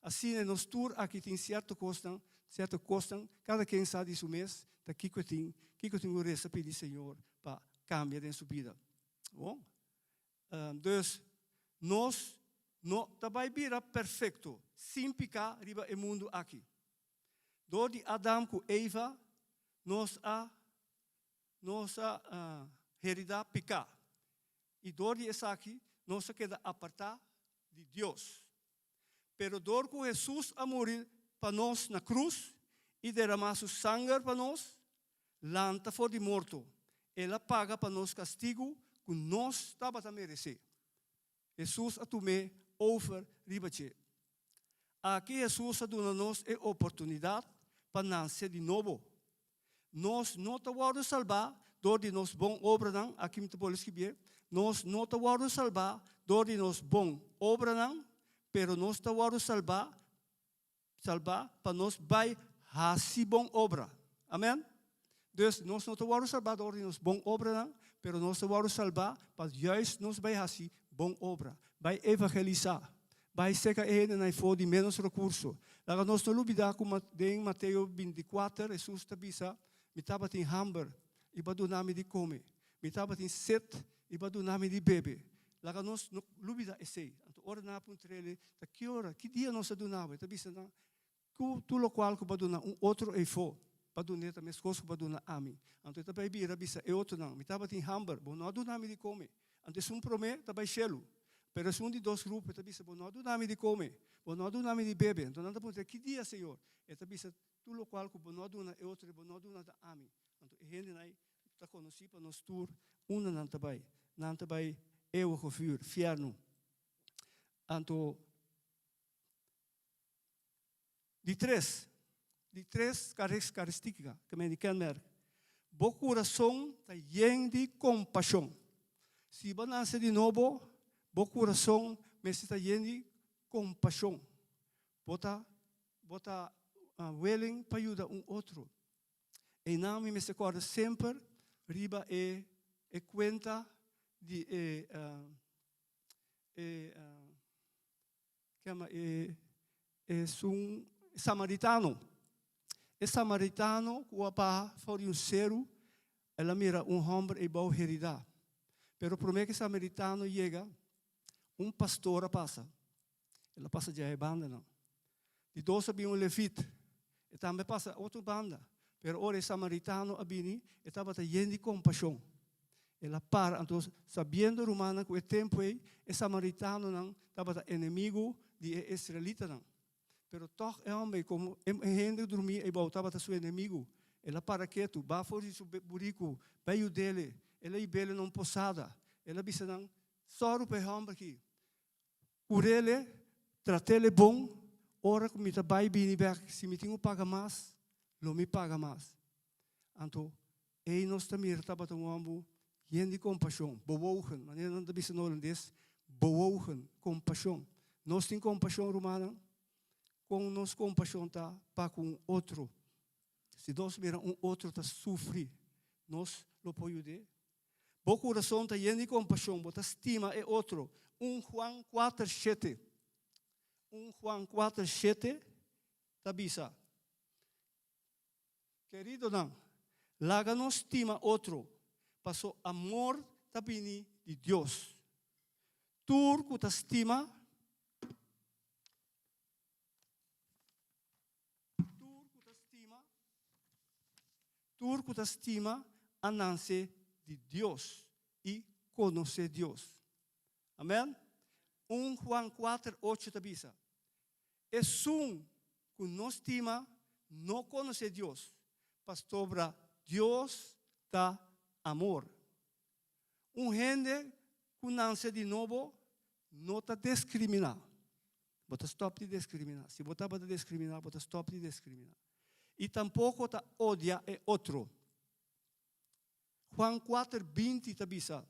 [SPEAKER 4] Assim, nós todos aqui tem certa coisa, cada quem sabe disso mês, daqui que eu tenho que resta pedir, Senhor, para cambiar em sua vida. Bom? Dus, nós não também vira perfeito, sem picar riba o mundo aqui. Do de Adão com Eva, nós heredar picar. E do de essa aqui, nós queda apartar de Deus. Pero dor que Jesus a morrer para nós na cruz e derramar seu sangue para nós, lanta for de morto. Ela paga para nós castigo que nós estava a merecer. Jesus a tomar over ribache. Aqui Jesus a dona-nos a oportunidade para nascer de novo. Nós não estamos salvar, dor de nós bom obra não, aqui me pode escrever. Nós não estamos salvar, dor de nós bom obra não, pero nós estamos salvar para nós vai fazer bom obra. Amém? Dus nós não estamos salvar, dor de nós bom obra não, pero nós estamos salvar para juist nós vai fazer bom obra. Vai evangelizar, Vai seca na for de menos recurso. Laga nós não lubida como em Mateus 24, Jesus tabisa, me tava em hamburger, e badu nami de come. Me tava em set, e badu nami de bebe. Laga nós lubida esse. Anto ora na puntrele, ta que hora, que dia nós adunava, tabisa na tu lo qual que badu na outro e for. Badu neta mescoso badu na ami. Anto ta bai bira bisa e outro não. Me tava em hamburger, bom não adu nami de come. Anto promê ta bai chelo. Pero es de dos grupos, te dice, no adu nami de come, no adu nami de bebe. Então, não te que dia, Senhor? E te dice, tu lo qual, no adu na e outro, no adu na da ami. Então, e gente aí, tá conhecido para nós tur, não te vai, eeuwige vuur, fierno. Então, de três características que me kenmerk. Bo coração tá lleno de compaixão. Se você nasce de novo, bo coração me está lleno de compaixão. Bota willing para ajudar outro. E não me recorda sempre riba e conta de samaritano. E samaritano que apa for cero, ela mira homem e bom heredar. Pero promete que samaritano chega, pastor passa. Ela passa já é banda não. De dois havia levita. E também passa outra banda. Pero ora samaritano abini, e estava cheio de compaixão. Ela para, então, sabendo romana que o tempo é samaritano não estava inimigo de israelita não. Pero toch é homem como gente dormia e voltava a seu inimigo. Ela para quieto, vai fora de seu burico, veio dele, ela e bele não posada. Ela disse não, só para homem aqui. Por ele, tratele bom, ora que me vai bem back, se me tenho paga mais, não me paga mais. Então, ei nós também estava tão homem, de compaixão, bewogen, maneira não disse no holandês, bewogen, compaixão. Nós temos compaixão romana, com nós compaixão tá para com outro. Se nós mirar outro tá sofrer, nós lo podemos ajudar. Bo coração tá lleno de compaixão, bota estima é outro. Juan 4:7. Juan 4:7 tá bisa. Querido não, laga nos estima outro. Passou amor tá bini de Deus. Turco tá estima. Turco tá estima a nascer de Deus e conhecer Deus. Amém? Juan 4:8 te avisa. É que nós estima não conhecer Deus. Pastor, Deus dá amor. Gente que nasce de novo não está discriminar. Bota stop de discriminar. Se botar para discriminar, bota stop de discriminar. E tampouco ta odia é outro. Juan 4:20 te avisa.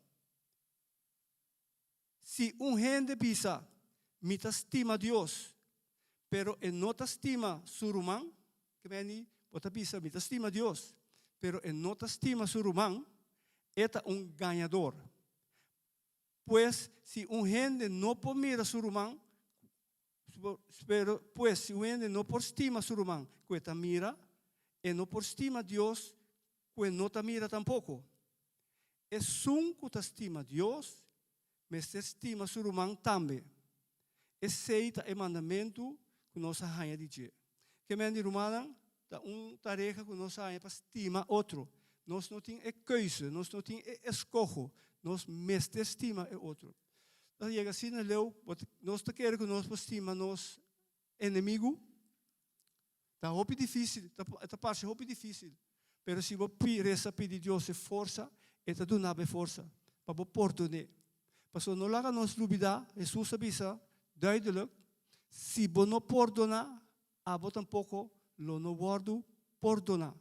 [SPEAKER 4] Se gente bisa, me estima Deus, pero não estima su irmão, que vem, bota bisa, me estima Deus, pero não estima su irmão, é ganhador. Pues, se gente não pode mirar su irmão, pero, pues, se gente não por estima su irmão, que ta mira, e não por estima Deus, que não ta mira tampouco. É que ta estima Deus, mas se estima su irmão também. Aceita o mandamento que nós arranha de dia. Que men de romana, tá tarefa que nós arranha para estima outro. Nós não temos keuze, nós não temos escolha, nós mesmo estima é outro. Então, chega assim, nós queremos que nós estima nosso inimigo. Está muito difícil, está parte muito difícil. Mas se você pedir Deus força, está dando força para você perdoar. Pastor, não laga nos dúvida, Jesus avisa duidelijk, se você não perdonar, você tampouco não guarda perdonar.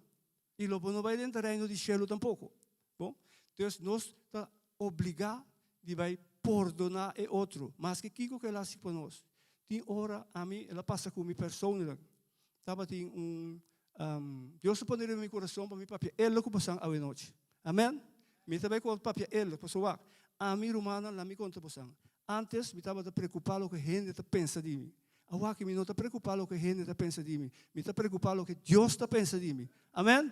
[SPEAKER 4] E você não vai dentro do reino de céu tampouco. Bom, então nós estamos obrigados a perdonar o outro. Mas que Kiko que ela se para nós. Tem hora a mim, ela passa comigo pessoalmente. Estava tem Deus se põe no meu coração para mim papel. Ele que passam a noite. Amém? Me também com papel ele, pessoal. A mim romana, lá me conta passam. Antes, me estava preocupado com o que a gente está pensando de mim. Agora que me não está preocupado com o que a gente está pensando de mim. Me está preocupado com o que Deus está pensando de mim. Amém?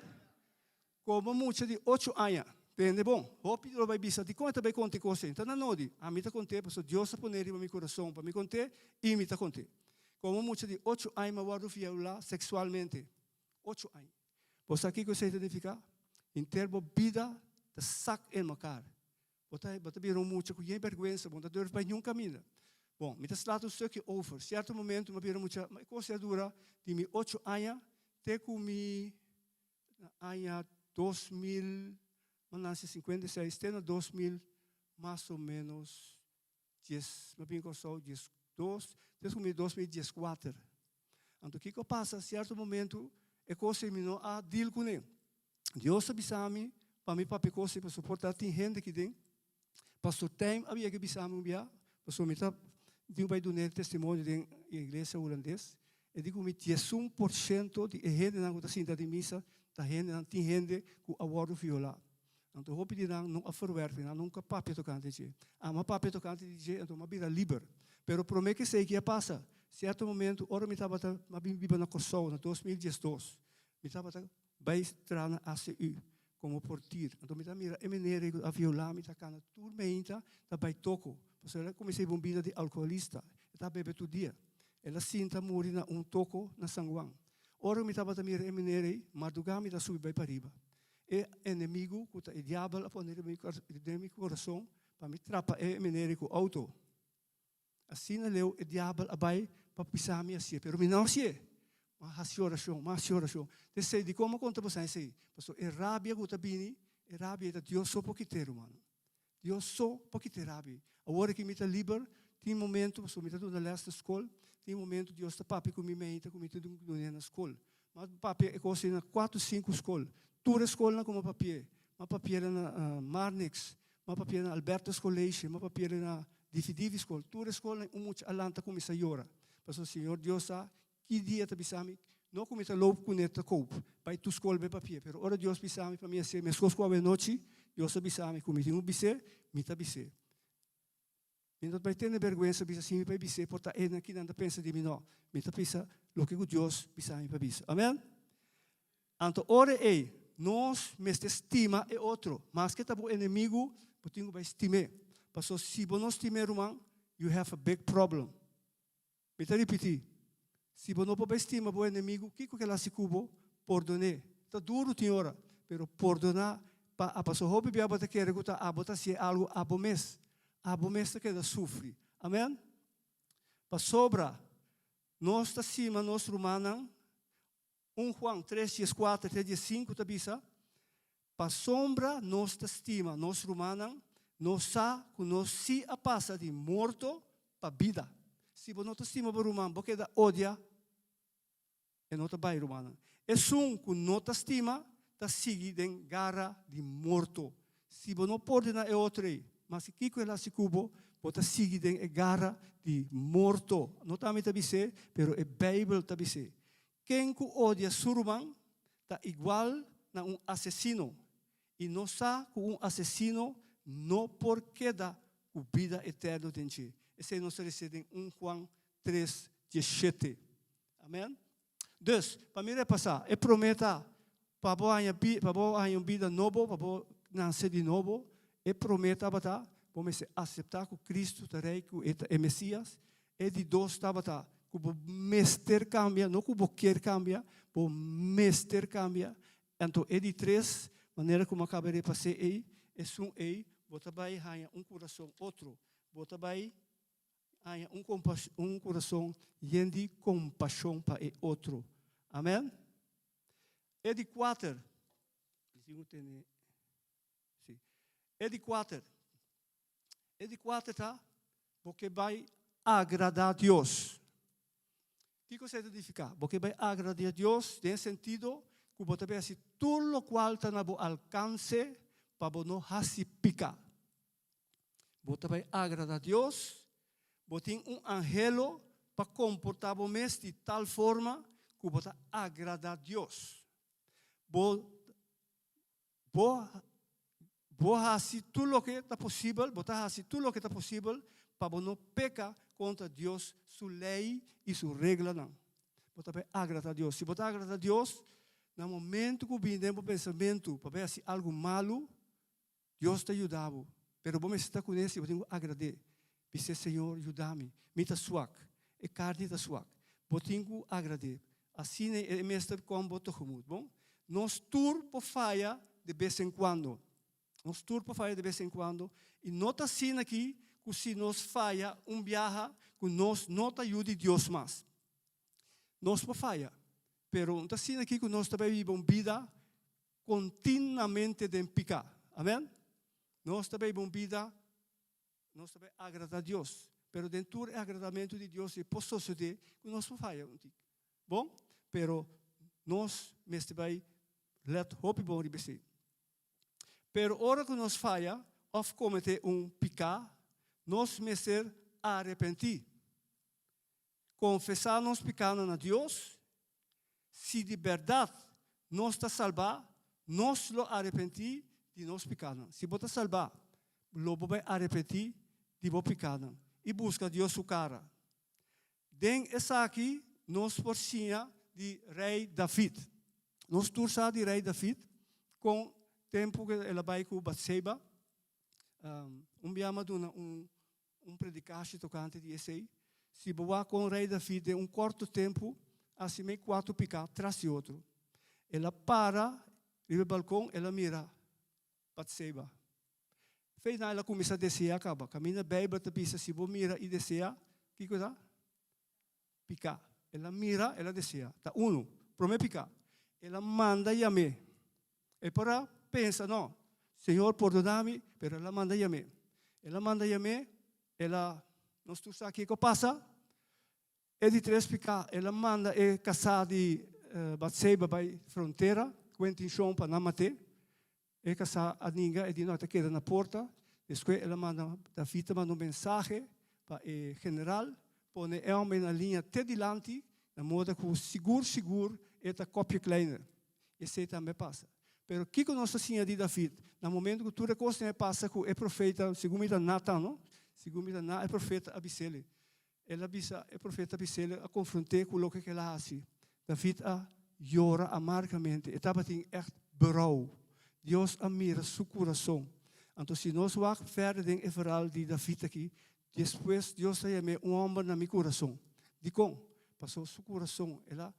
[SPEAKER 4] Como muitos de 8 anos. Entende bom? Vou pedir ao Bai Bisa, de quanto vai contar com você? Então, não digo, a mim está contando, porque Deus está pondo em meu coração para me contar, e me está contando. Como muitos de 8 anos, eu vou fiel lá sexualmente. 8 anos. Você aqui que você identificar? Em termos de vida, de saco em macar. Você viram muito, com vergonha, você não deve para nenhum caminho. Bom, me está um stukje over. Certo momento, eu viram muito, mas coisa dura, de 8 anos, até que me, ano 2000, mas 56, até no 2000, mais ou menos, 10, mas bem que eu sou 12, até que 2014. Então, o que que passa? Certo momento, é coisa que me não há deal com ele. Deus sabe sabe, para mim papai coisa para suportar tem gente que tem. Pastor tem havia que bisame um dia, pastor me tá deu vai do testemunho da igreja holandesa. E digo me 1% de gente na outra cinta de missa, da gente não tem gente com a word viola. Então eu pedi não a verwerpen, nunca papai tocante de. Mas papai tocante de, então uma vida livre. Pero promete que sei que ia passa. Certo momento, ora me estava na biba na Kosovo, na 2012. Me estava vai entrar na ACU como portir. Então me estava a maneira a violar, me estava na turmenta, da vai toco. Porque eu comecei a bombida de alcoolista. Estava bebendo todo dia. Ela sinta morrer na toco na Sanguang. Ora me estava também a maneira, madrugada me estava subir vai para riba. E inimigo, o diabo a poner no meu coração, para me trapa a maneira com o auto. Assim leu o diabo abai para pisar me assim, pero me não se. Mas oração. Desse de como conta você aí, pastor, é rabia que bini, é rabia da Deus só pouquinho, mano. Deus só pouquinho rabia. Agora que me está livre, tem momento, pastor, me está na leste escola, tem momento Deus está papi com me tudo na escola. Mas papi é coisa na 4, 5 escolas. Toda escola na como papi, mas papi na Marnix, mas papi na Albertus College, mas papi na Dividivi escola, toda escola muito alanta como essa hora. Pastor Senhor Deus sabe que dia te bisami, não como essa louco com neta coupe, vai tu escola bem papel, pero ora Deus bisami para mim assim, me escola com noite, Deus bisami como tem bise, me tá bise. Então vai ter vergonha bisa assim para bise, porta é aqui não pensa de mim não, me tá pensa lo que Deus bisami para bise. Amém? Então ora é, nós me estima é outro, mas que tá o inimigo, potinho vai estimar. Pastor, se você não estimer humano, you have a big problem. Me está repetindo. Se você não pode estimar o inimigo, o que é que ela se cubo? Perdonar. Está duro, senhora. Pero perdonar, a pessoa hobby bia bota querer que a bota se algo abomes. Abomes que ela sofre. Amém? Para sobra, nós está cima, nós romanos, 1 Juan 3:4, 3:5, tá bisa? Para sombra, nós está estima, nós romanos, nós sabemos que nós se a passa de morto para vida. Se você não estima para o humano, porque da odia, é não vai humano. É que não estima, está seguindo em garra de morto. Se você não pode na é outro, mas se que ela se cubo, você seguir em garra de morto. Não está me tabise, pero é Bíblia tabise. Quem que odia surman está igual a assassino. E não sabe que assassino não porque dá a vida eterna de ti. Esse é nosso receita em 1 Juan 3:17. Amém? Dus, para mim repassar, é prometa para boa vida nova, para boa nascer de novo, é prometa para vamos aceitar que Cristo é rei, que é Messias, é de dois tabata, que o mestre cambia, não que o quer cambia, o mestre cambia. Então, é de três, maneira como acaba de passar aí, é aí, bota vai ganhar coração outro, bota vai ganhar coração de compaixão para o outro. Amém? É de quatro. É de quatro. É de quatro, tá? Porque vai agradar a Deus. O que você significa? Porque vai agradar a Deus, tem sentido que você vai fazer tudo o qual está no alcance para não racipicar. Você vai agradar a Deus, você tem angelo para comportar você de tal forma que você agradar a Deus. Você fazer tudo o que está possível, você fazer tudo o que está possível para não pecar contra Deus, sua lei e sua regra não. Você vai agradar a Deus. Se você agradar a Deus, no momento que vem dentro do pensamento, para ver se algo malo, Deus te ajudava. Pero você está com isso, você tem que agradecer. Dizer, Senhor, ajuda-me. Me está suac. E carne está suac. Você tem que agradecer. Assim é mestre como você comum. Bom? Nós tur por falha de vez em quando. Nós tur por falha de vez em quando. E nota assim aqui, que se nós falha, viaja, que nós não ajuda Deus mais. Nós por falha. Pero não está assim aqui que nós também vivemos vida continuamente de picar. Amém? Nós também vivemos vida, nós também agradamos a Deus. Pero dentro do agradamento de Deus, é possível que nós por falha. Bom? Pero nós, mestre, vai let hope bom receber. Pero hora que nós falha, ou cometer picar, nós mestre arrepentir. Confessar nos pecados a Deus, se de verdade nós está salvar, nós lo arrepentir de nós pecados. Se você salvar, logo vai arrepentir de vos pecados e busca Deus sua cara. Den essa aqui, nós porcinha de rei David. Nós tursa de rei David, com tempo que ela vai com Batseba, dia maduna predicante tocante de esse. Se boa com o rei David de curto tempo, assim meio 4 pecados, atrás de outro. Ela para, no balcão, ela mira Batseba. Fez ela começa a descer, acaba. Caminha bem, bata pisa, se você mira e descer, que coisa? Picar. Ela mira, ela descer. Tá primeiro picar. Ela manda chamar. E para pensa, não, Senhor, perdona-me, pero ela manda chamar. Ela manda chamar, ela, nós estamos aqui, que passa? É de 3 picar. Ela manda casar de Batseba para a fronteira, quando em chão para não matar. E casar a ninguém, e de nós queda na porta. Depois ela manda, David manda mensagem para o general, põe o homem na linha até diante, na moda que seguro, é a cópia kleiner. Esse também passa. Pero o que nós assim de David? No momento que tudo coisa passa com o profeta, segundo Natan, não? Segundo Natan, é profeta Abisele. Ela avisa, o profeta Abisele a confrontar com o que ela faz. David chora amargamente. Estava em echt berouw. Deus mira seu coração. Então, se nós vamos verder em o verhaal de David aqui, depois Deus chama homem na meu coração. De como? Passou seu coração. Ela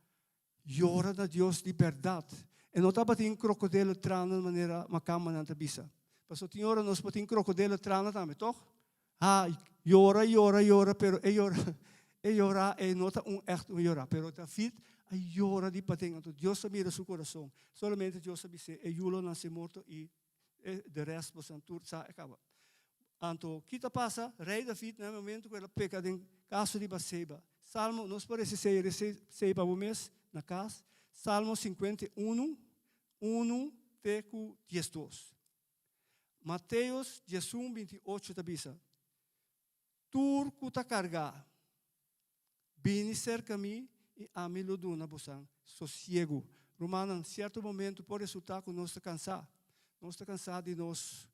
[SPEAKER 4] chora a Deus de verdade. E não estava em crocodilo trana de maneira macama na tabisa. Passou tinha hora nós podemos crocodilo trana também, toch? Chora, pero chora e nota echt chora. Pero David chora de pateng. Então, Deus mira seu coração. Solamente Deus sabe se é julo nasce morto e de resto você não sabe acaba. Então, o que passa? Rei David, no momento que ele peca em caso de Batseba. Salmo, nós parece ser para o mês na casa. Salmo 51, 1, teco 12. Mateus 11, 28, tabisa. Turco ta carga. Vini cerca mim e a mim lo duna busang. Sossego. Romano, em certo momento, pode resultar que nós estamos cansados. Nós estamos cansados de nós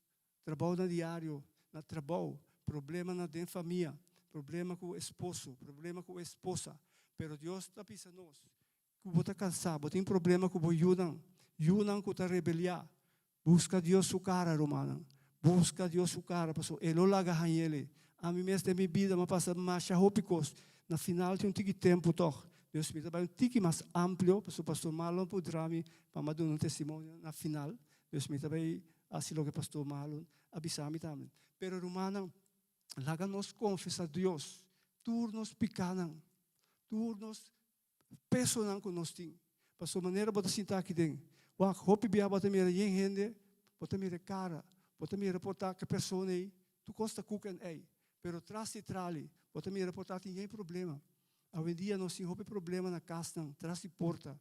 [SPEAKER 4] trabalho no diário, no trabalho, problema na família, problema com o esposo, problema com a esposa. Pero Deus está pensando nós. Que você está cansado, você tem problema com o Yunan com a rebelião. Busca Deus sua cara, Romano. Busca Deus sua cara, pastor. Ele não larga a ele. A mim mesmo, minha vida, mas passa mais chahopicos. Na final, tem tempo, toch? Deus me dá tique mais amplo, pastor Marlon poderá me para dar um testemunho na final. Deus me dá assim lo que pastor Marlon avisar-me também. Pero Romano, laga nos confessar a Deus. Turnos picanan. Turnos peso não que nós temos. Pastor maneira bota sentar aqui dentro. Wak hopi bia bota mira yen hende, bota mira cara, bota mira portar que pessoa aí, tu costa kuken aí. Pero tras e trali, bota mira portar tem problema. Hoje em dia nós temos problema na casa, tras e porta.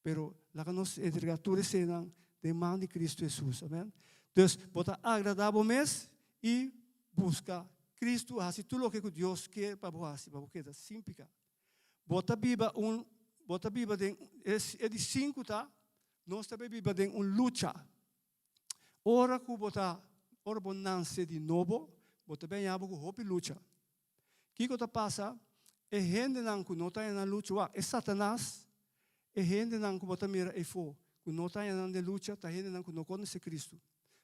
[SPEAKER 4] Pero lá que nós entregar tudo cena de mão de Cristo Jesus, amém? Então, bota agradável mês e busca Cristo, assim tudo o que Deus quer para você, para você da simples. Bota Bíblia é de 5, tá? Nós também Bíblia tem luta. Ora que bota, ora bom nasce de novo, bota bem abo com hopi luta. Kiko ta passa, e gente não que não está na luta, é Satanás, e gente não que bota mira e fo, que não está na luta, tá gente não que não conhece Cristo.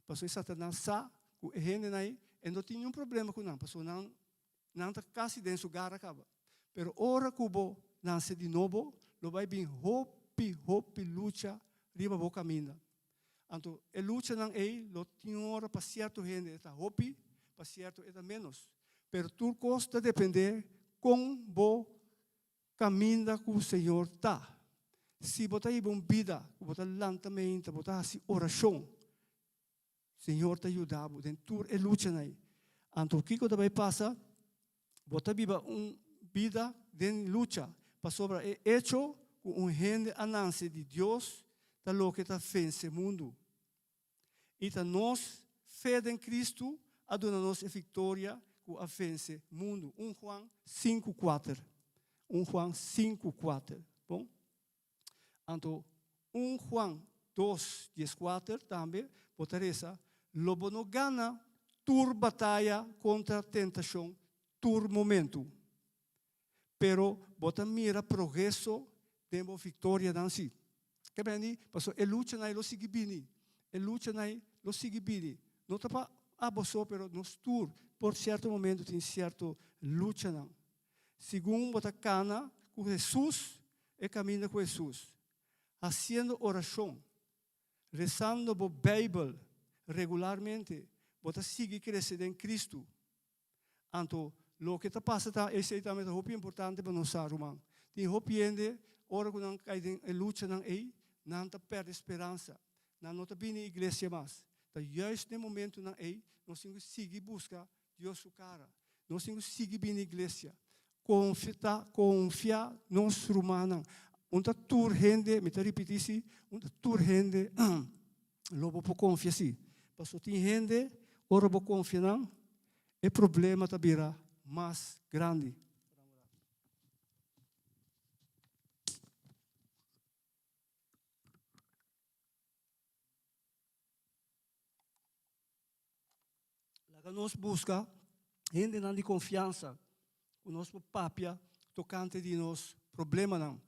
[SPEAKER 4] Passou Satanás sa, que gente não e não tem nenhum problema com não, passou não tá quase dentro do gar acaba. Pero ora kubo nasce de novo, lo vai bem hopi luta, riba bo caminha. Então, a luta não é, lo tem hora para certo gente, está hopi, para certo está menos. Pero tu costa depender com bo caminha com o Senhor tá. Se botar aí bom vida, botar lantamento, botar assim oração, Senhor te ajudava, dentro é luta aí. Então, o que que vai passar? Botar viva vida de luta, para sobre é hecho com gente ananse de Deus, da lo que está vence mundo. E tá nós fé em Cristo, aduna nós a vitória com a vence mundo. 1 Juan 5:4. 1 Juan 5:4. Bom? Então, 1 Juan 2:14 também, botar essa, lobo não gana tur batalha contra a tentação, tur momento. Pero bota mira progresso, tempo vitória danci. Que bem, passou a luta na lo sigue bini. A luta na lo sigue bini. Não tá para abosou, pero nos tur por certo momento tem certo luta não. Segundo bota cana com Jesus e caminha com Jesus. Haciendo oração, rezando a Bíblia regularmente, bota sigue crescer em Cristo. Então, lo que está passando, esse é também muito importante para nós, irmão. Tem hopiende, ora que não cai em luta não é, não está perde esperança, não está bem na igreja mais. Então, justo no momento não é, nós temos que seguir buscar Deus o cara. Nós temos que seguir bem na igreja. Confiar nos romanos. Unta tur gente, me repetir se, unta tur gente, lobo por confiar se. Passou tem gente, ora por confiar não, é problema tabira mais grande. Lá nós busca gente não de confiança, o nosso papia tocante de nós problema não.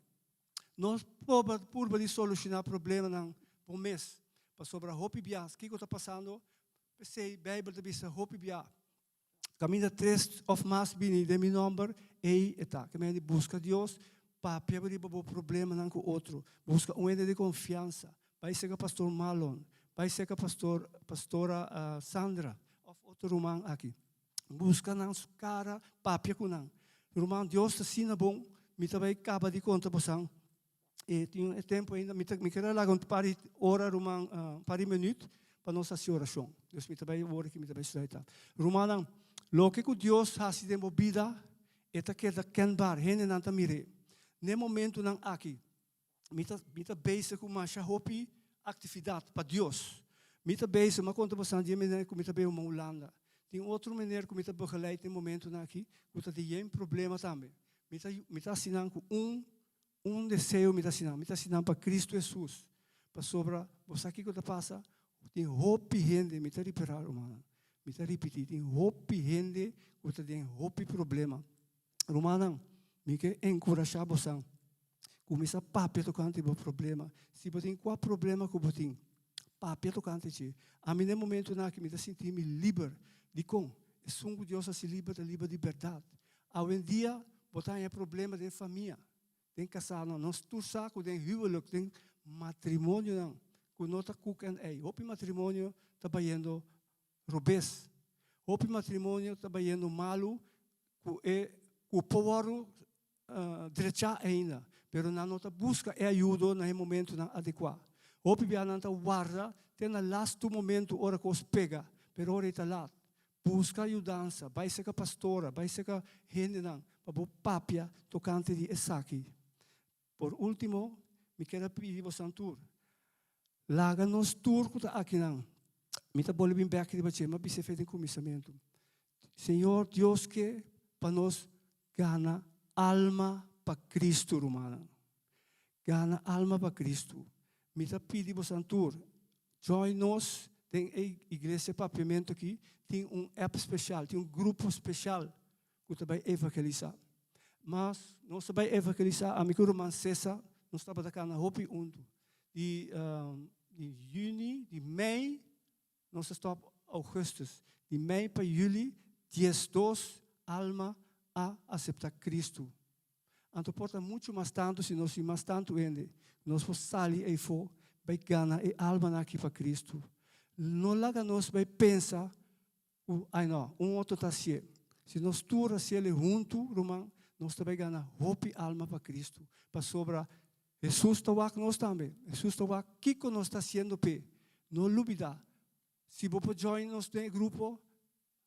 [SPEAKER 4] Nós por de solucionar problema não por mês, para sobre hope bias, que está passando? Pensei Bíblia de bisa hope bias. Caminha 3 of mais bini de meu número e eta. Que me busca Deus, papia para o problema não com outro. Busca ente de confiança. Vai ser que pastor Marlon, vai ser que pastora Sandra, of outro irmão aqui. Busca não cara papia com não. Irmão Deus assim na bom, me também acaba de conta passando. E tem tempo ainda, me quero lá para hora irmão, para minuto para nossa oração. Deus me também ora que me também está. Irmão lo que Deus faz de vida é que kenbar, gente não está mire. No momento não aqui, me tá base com uma hopi atividade para Deus. Me tá base, mas quando você anda me com me tá bem uma Holanda. Tem outro maneira que me tá begeleid no momento não aqui, que tá tem problema também. Me tá assinando com desejo me tá assinando para Cristo Jesus. Para sobra, você aqui que tá passa, tem hopi gente me tá reparar, irmão. Me está repetindo, tem hopi gente, que tem hopi problema. Romana, me quer encorajar você. Começa a papel tocante o problema. Se você tem qual problema que você tem, papel tocante. A mim, no momento que me está sentindo livre, de como? É só que Deus se livre de verdade. Hoje em dia, você tem problema de família, tem casal, não tu saco, tem huwelijk, tem matrimônio, não. Que não está cooking, hopi matrimônio está bayendo robês. Hopi matrimônio está bayendo malo, que o povo direita ainda, pero não está busca ajuda no momento adequado. Hopi bia não está guarda, tem na last momento hora que os pega, pero hora está lá. Busca ajudança, vai ser que pastora, vai ser que gente não, para papia tocante de esaqui. Por último, me quero pedir você um tour. Laga nos tour que está aqui não. Me está bolando bem aqui de baixo, mas você fez em comissamento. Senhor Deus que para nós gana alma para Cristo, romana. Gana alma para Cristo. Me está pedindo você um tour. Join nós tem a igreja papiamento aqui, tem app especial, tem grupo especial que vai evangelizar. Mas nós vai evangelizar a micro Mancesa, nós estamos aqui na Hopi Undo. De junho, de mei, nós estamos augustus. De mei para julho, 12 alma a aceitar Cristo. Então, porta muito mais tanto, se nós mais tanto ainda, nós vamos sair aí fora, vai ganhar a alma aqui para Cristo. Não laga nós vai pensar, ai não, outro está se nós todos se ele junto, Romão, nós também ganhar hope alma para Cristo, para sobrar. Jesus está lá com nós também. Jesus está lá, o que nós está fazendo pé? Não duvida. Se você join nós no grupo,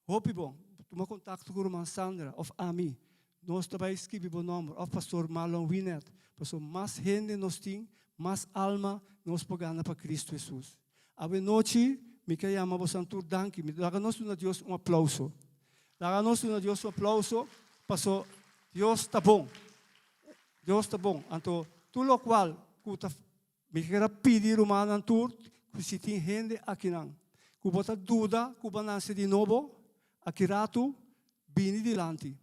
[SPEAKER 4] hope bom, toma contato com o irmã Sandra, ou a mim. Nós também escrevemos o nome, ou pastor Marlon Winnet. Pastor, mais gente nós temos, mais alma nós podemos ganhar para Cristo Jesus. A noite, me quer chamar para Santur Danke. Dá-nos a Deus aplauso. Dá-nos a Deus aplauso. Pastor, Deus está bom. Deus está bom. Então, tudo o qual, me quer pedir uma Santur, que se tem gente aqui não. Que você dúvida, que você nasce de novo, aqui rato, vini dilante.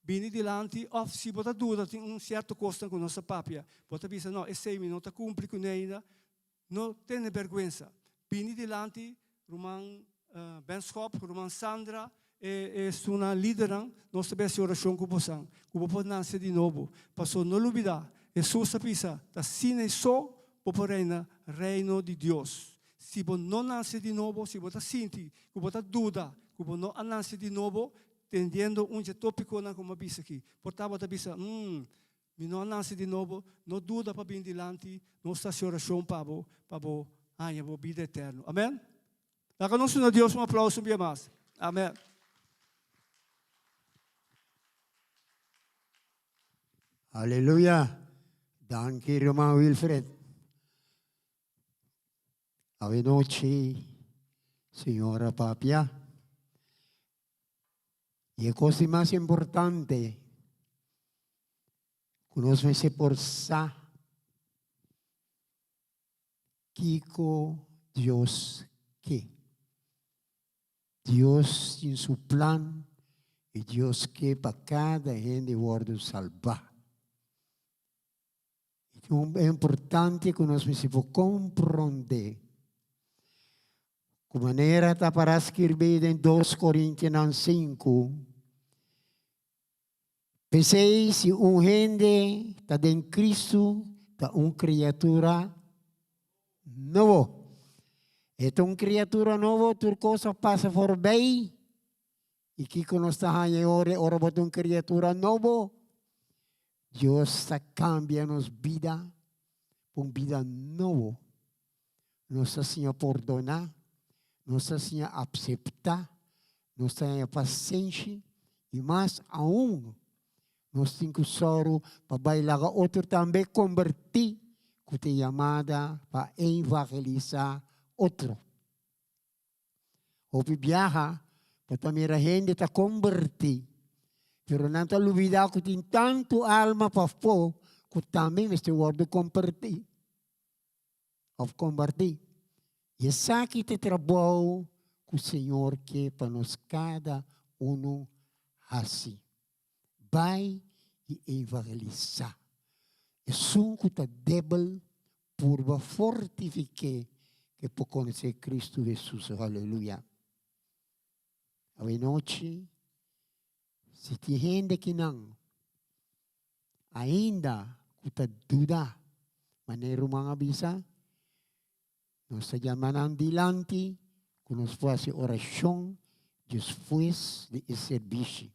[SPEAKER 4] Vini dilante, ou se você dúvida, tem certo custo com nossa papia. Você pensa, não, esse 6 minutos cumpre com ainda. Não tem vergonha. Vini dilante, Roman Benschop, Roman Sandra, é uma líder, nós temos oração com você. Que você nasce de novo. Passou, não dúvida. Jesus pensa, da sine só, para reino de Deus. Se você não nasce de novo, se você sente, que você dúvida, que você não nasce de novo, tendendo tópico como disse aqui. Portanto, você pensa, me não nasce de novo, não dúvida para vir dilante, não está se oração para a vida eterna. Amém? Dá-nos a Deus aplauso bem mais. Amém.
[SPEAKER 1] Aleluia. Danke, irmão Wilfred. A noite, senhora Papia. E a coisa mais importante, que nós vamos se esforçar, Kiko Deus quer. Deus tem seu plano e Deus quer para cada gente wordo salvar. Então é importante que nós vamos compreender de maneira está para escrever em 2 Coríntios 5. Pensei se gente está em Cristo, está uma criatura nova. Esta uma criatura nova, tudo coisa passa por bem. E que nós estamos ora para uma criatura nova. Deus está cambiando vida para uma vida nova. Nossa Senhora perdonar. Nossa Senhora aceitar, nós temos paciência e mais aún, nós temos que soro para bailar outro também convertir, que tem chamada para evangelizar outro. Houve viaja, para também a gente está convertir, pero não está olvidar que tem tanto alma para pôr, que também este word convertir, ou convertir. E essa aqui é o trabalho que o Senhor quer para nós, cada um assim. Vai e evangelizar. É só que está débil por fortificar que por conhecer Cristo Jesus. Aleluia. A noite, se tem gente que não, ainda que está dúvida, maneira uma avisa, nós estamos dilante, que nós fazemos oração depois do serviço.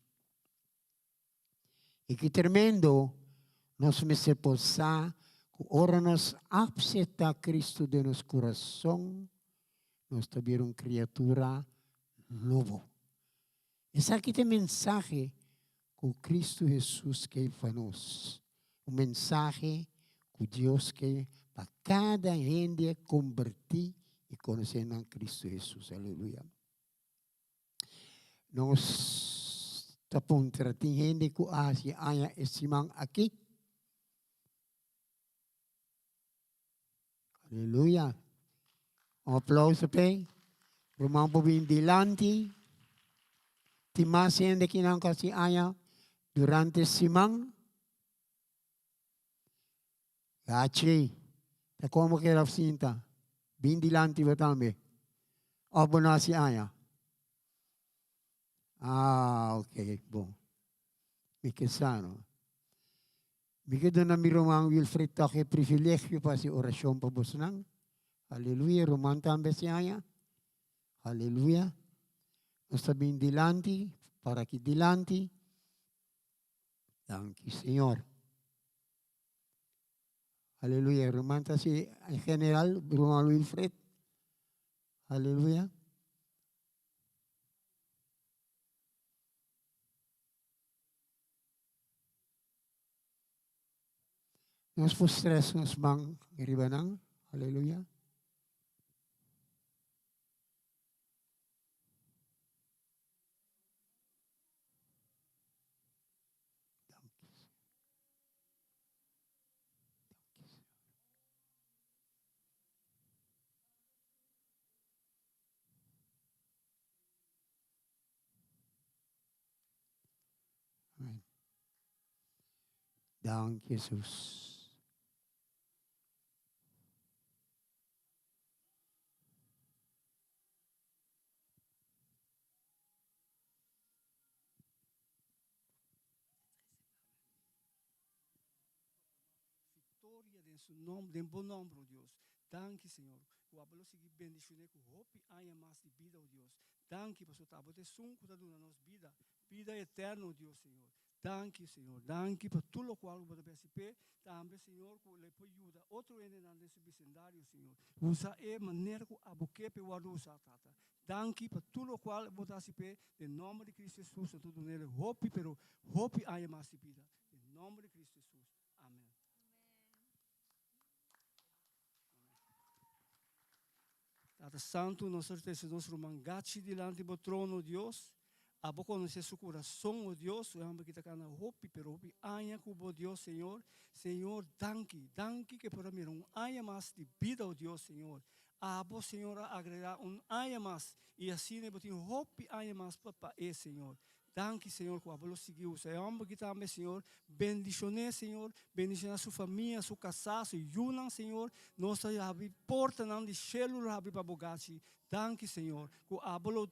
[SPEAKER 1] E que tremendo, nós vamos posar, que ora nós aceitar Cristo de nosso coração, nós também uma criatura nova. Essa aqui é a mensagem que o Cristo Jesus quer para nós. Uma mensagem que Deus quer para cada gente convertir e conhecer a Cristo Jesus. Aleluia. Nós estamos tratando gente que há esse man aqui. Aleluia. Um aplauso, Pai. Rumampo bindilanti. Timasien de kinang kasi aya durante simang. Gachi. Ta como que era cinta. Bindilanti ba tambe? Abo na si aya. Ah, okay. Bom. Mikesano. Mikado na mi Romang Wilfred take privilegio pa si orasyon pa bosnang. Hallelujah. Roman tambe si aya. Hallelujah. Nuestra bindilanti, para que dilanti. Thank you, Señor. Aleluya. Romanta si en general, Bruno Wilfred. Aleluya. Nos frustres nos bang iribanang. Aleluya. Dank Yesus.
[SPEAKER 4] Vitória em seu nome, em bom nome, oh Deus. Danke, Senhor. O abalo seguir bendicionar com hope haya mais de vida, oh Deus. Danke, pastor Tabo, te sunco da dona nos vida, vida eterna, oh Deus, Senhor. Danke, Senhor. Danke por tudo o qual você participe. Também, Senhor, que ele pode ajudar outro ente nesse vecindário, Senhor. Usa a maneira que a boca pode usar, tata. Danke por tudo o qual você participe. Em nome de Cristo Jesus, tudo nele. Hope, pero hope haya mais de vida. Em nome de Cristo Jesus. Amém. Tata Santo, nós certeza nós romangati diante do trono de Deus. A boca não se seu coração, oh Deus, eu amo que está na hope, pero hope anha cubo Deus, Senhor. Senhor, danke que por mim anha mais de vida, oh Deus, Senhor. A bo Senhor agregar anha mais e assim ne botin hope anha mais para Senhor. Danke, Senhor, que o abuelo seguiu. Eu amo que também, Senhor, bendicionar, Senhor, bendicionar sua família, seu casal, seu yunan, Senhor. Nós abri porta não de célula abri para bogati. Danke, Senhor, que o abuelo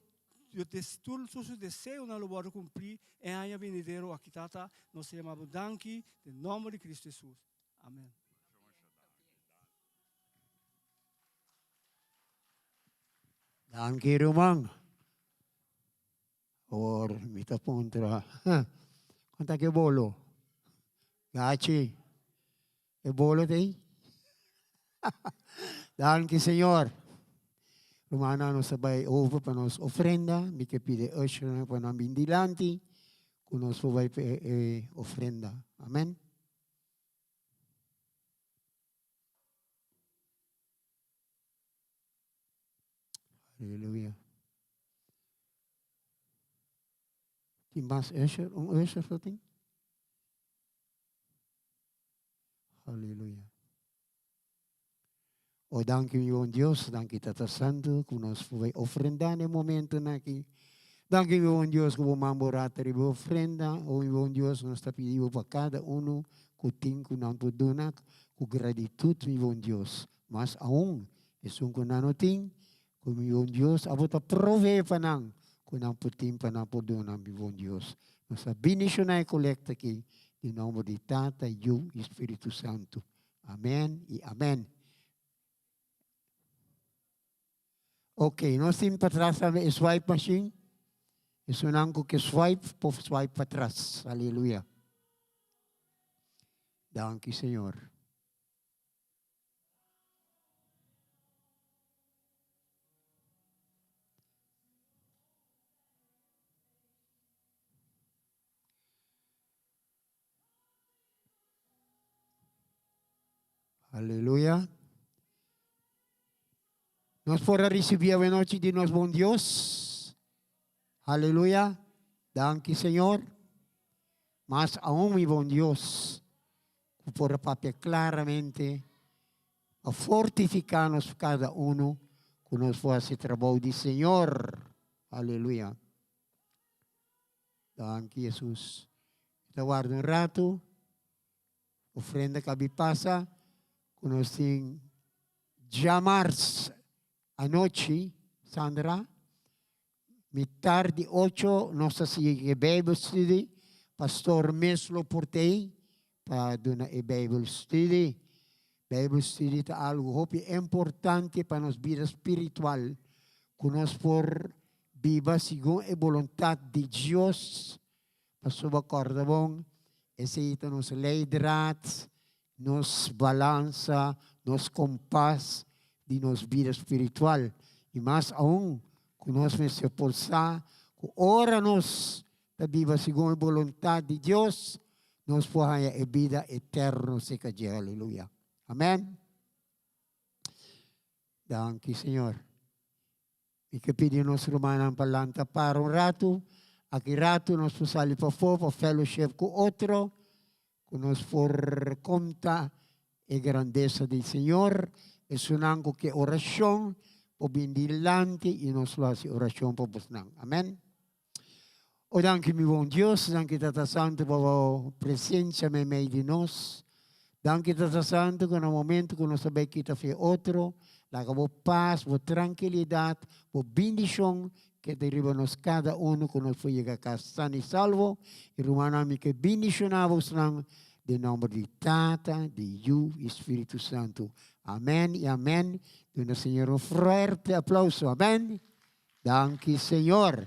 [SPEAKER 4] tudo o desejo na lugar cumprir em ano venidero aqui, tata. Nós chamamos danke, em nome de Cristo Jesus. Amém.
[SPEAKER 1] Danke, Romang. Or mita puntra. Conta que bolo. Gachi. E bolo te. Danke, Senhor. Rumana nos sabay over para nos ofrenda. Mi que pide usher para nos bindilanti. Que nos sabay ofrenda. Amen. Hallelujah. Timbas usher, usher soting. Hallelujah. O danke mo Diyos, danke Tata Santo, kung nos fue ofrenda no momento na aqui. Danke mo Diyos kung mamorata rin ofrenda, o mo Diyos nos tapidibo pa cada uno, kuting kunang pudunak, ku gratitud mo Diyos. Mas aung, isung kunanoting, kung mo Diyos, abot a prove pa nang, kunang puting pa na pudunak mo Diyos. Mas binisyon na kolekta ki, in nome di Tata, Yu, Espiritu Santo. Amen e Amen. Okay, nós temos para trás sabe, swipe machine. Isso não que swipe, por swipe para trás. Aleluia. Danke, Senhor. Aleluia. Nós podemos receber a noite de nosso bom Deus. Aleluia. Danke, Senhor. Mas aún mi bom Deus, que por papel claramente a fortificar-nos cada uno, conosco esse trabalho do Senhor. Aleluia. Danke, Jesus. Kita guarda um rato. Ofrenda que passa. Conosco Jamars a noite, Sandra. Tarde 8, nossa siga Bible study. Pastor Meslo portei para dar a Bible study. Bible study é algo importante para nossa vida espiritual. Conosco por viva segundo a vontade de Deus. Pastor acorda bom. Esse é nos leidrad, nos balança, nos compás de nossa vida espiritual. E mais aún, conosco se pulsar, ora nos da viva segundo a vontade de Deus, nos podemos a vida eterna, seca de aleluia. Amém? Danke, Senhor. E que pedimos Romana palanta para rato, aqui rato nós passamos para fellowship com outro, que nos for conta e grandeza do Senhor, e sunango que oração, po bindilante, e nos faz oração po busnang. Amém? O danke mi bom Deus, danke Tata Santo por presença me meio de nós. Danke Tata Santo que no momento que nós sabemos que kita fez outro, la boa paz, boa tranquilidade, boa bendição que deriva nos cada que nos foi chegar a casa sano e salvo. E rumanami que bendicionamos nang de nome de Tata, de Yu e Espírito Santo. Amém e amém. Dona Senhor um forte aplauso. Amém. Danke Senhor.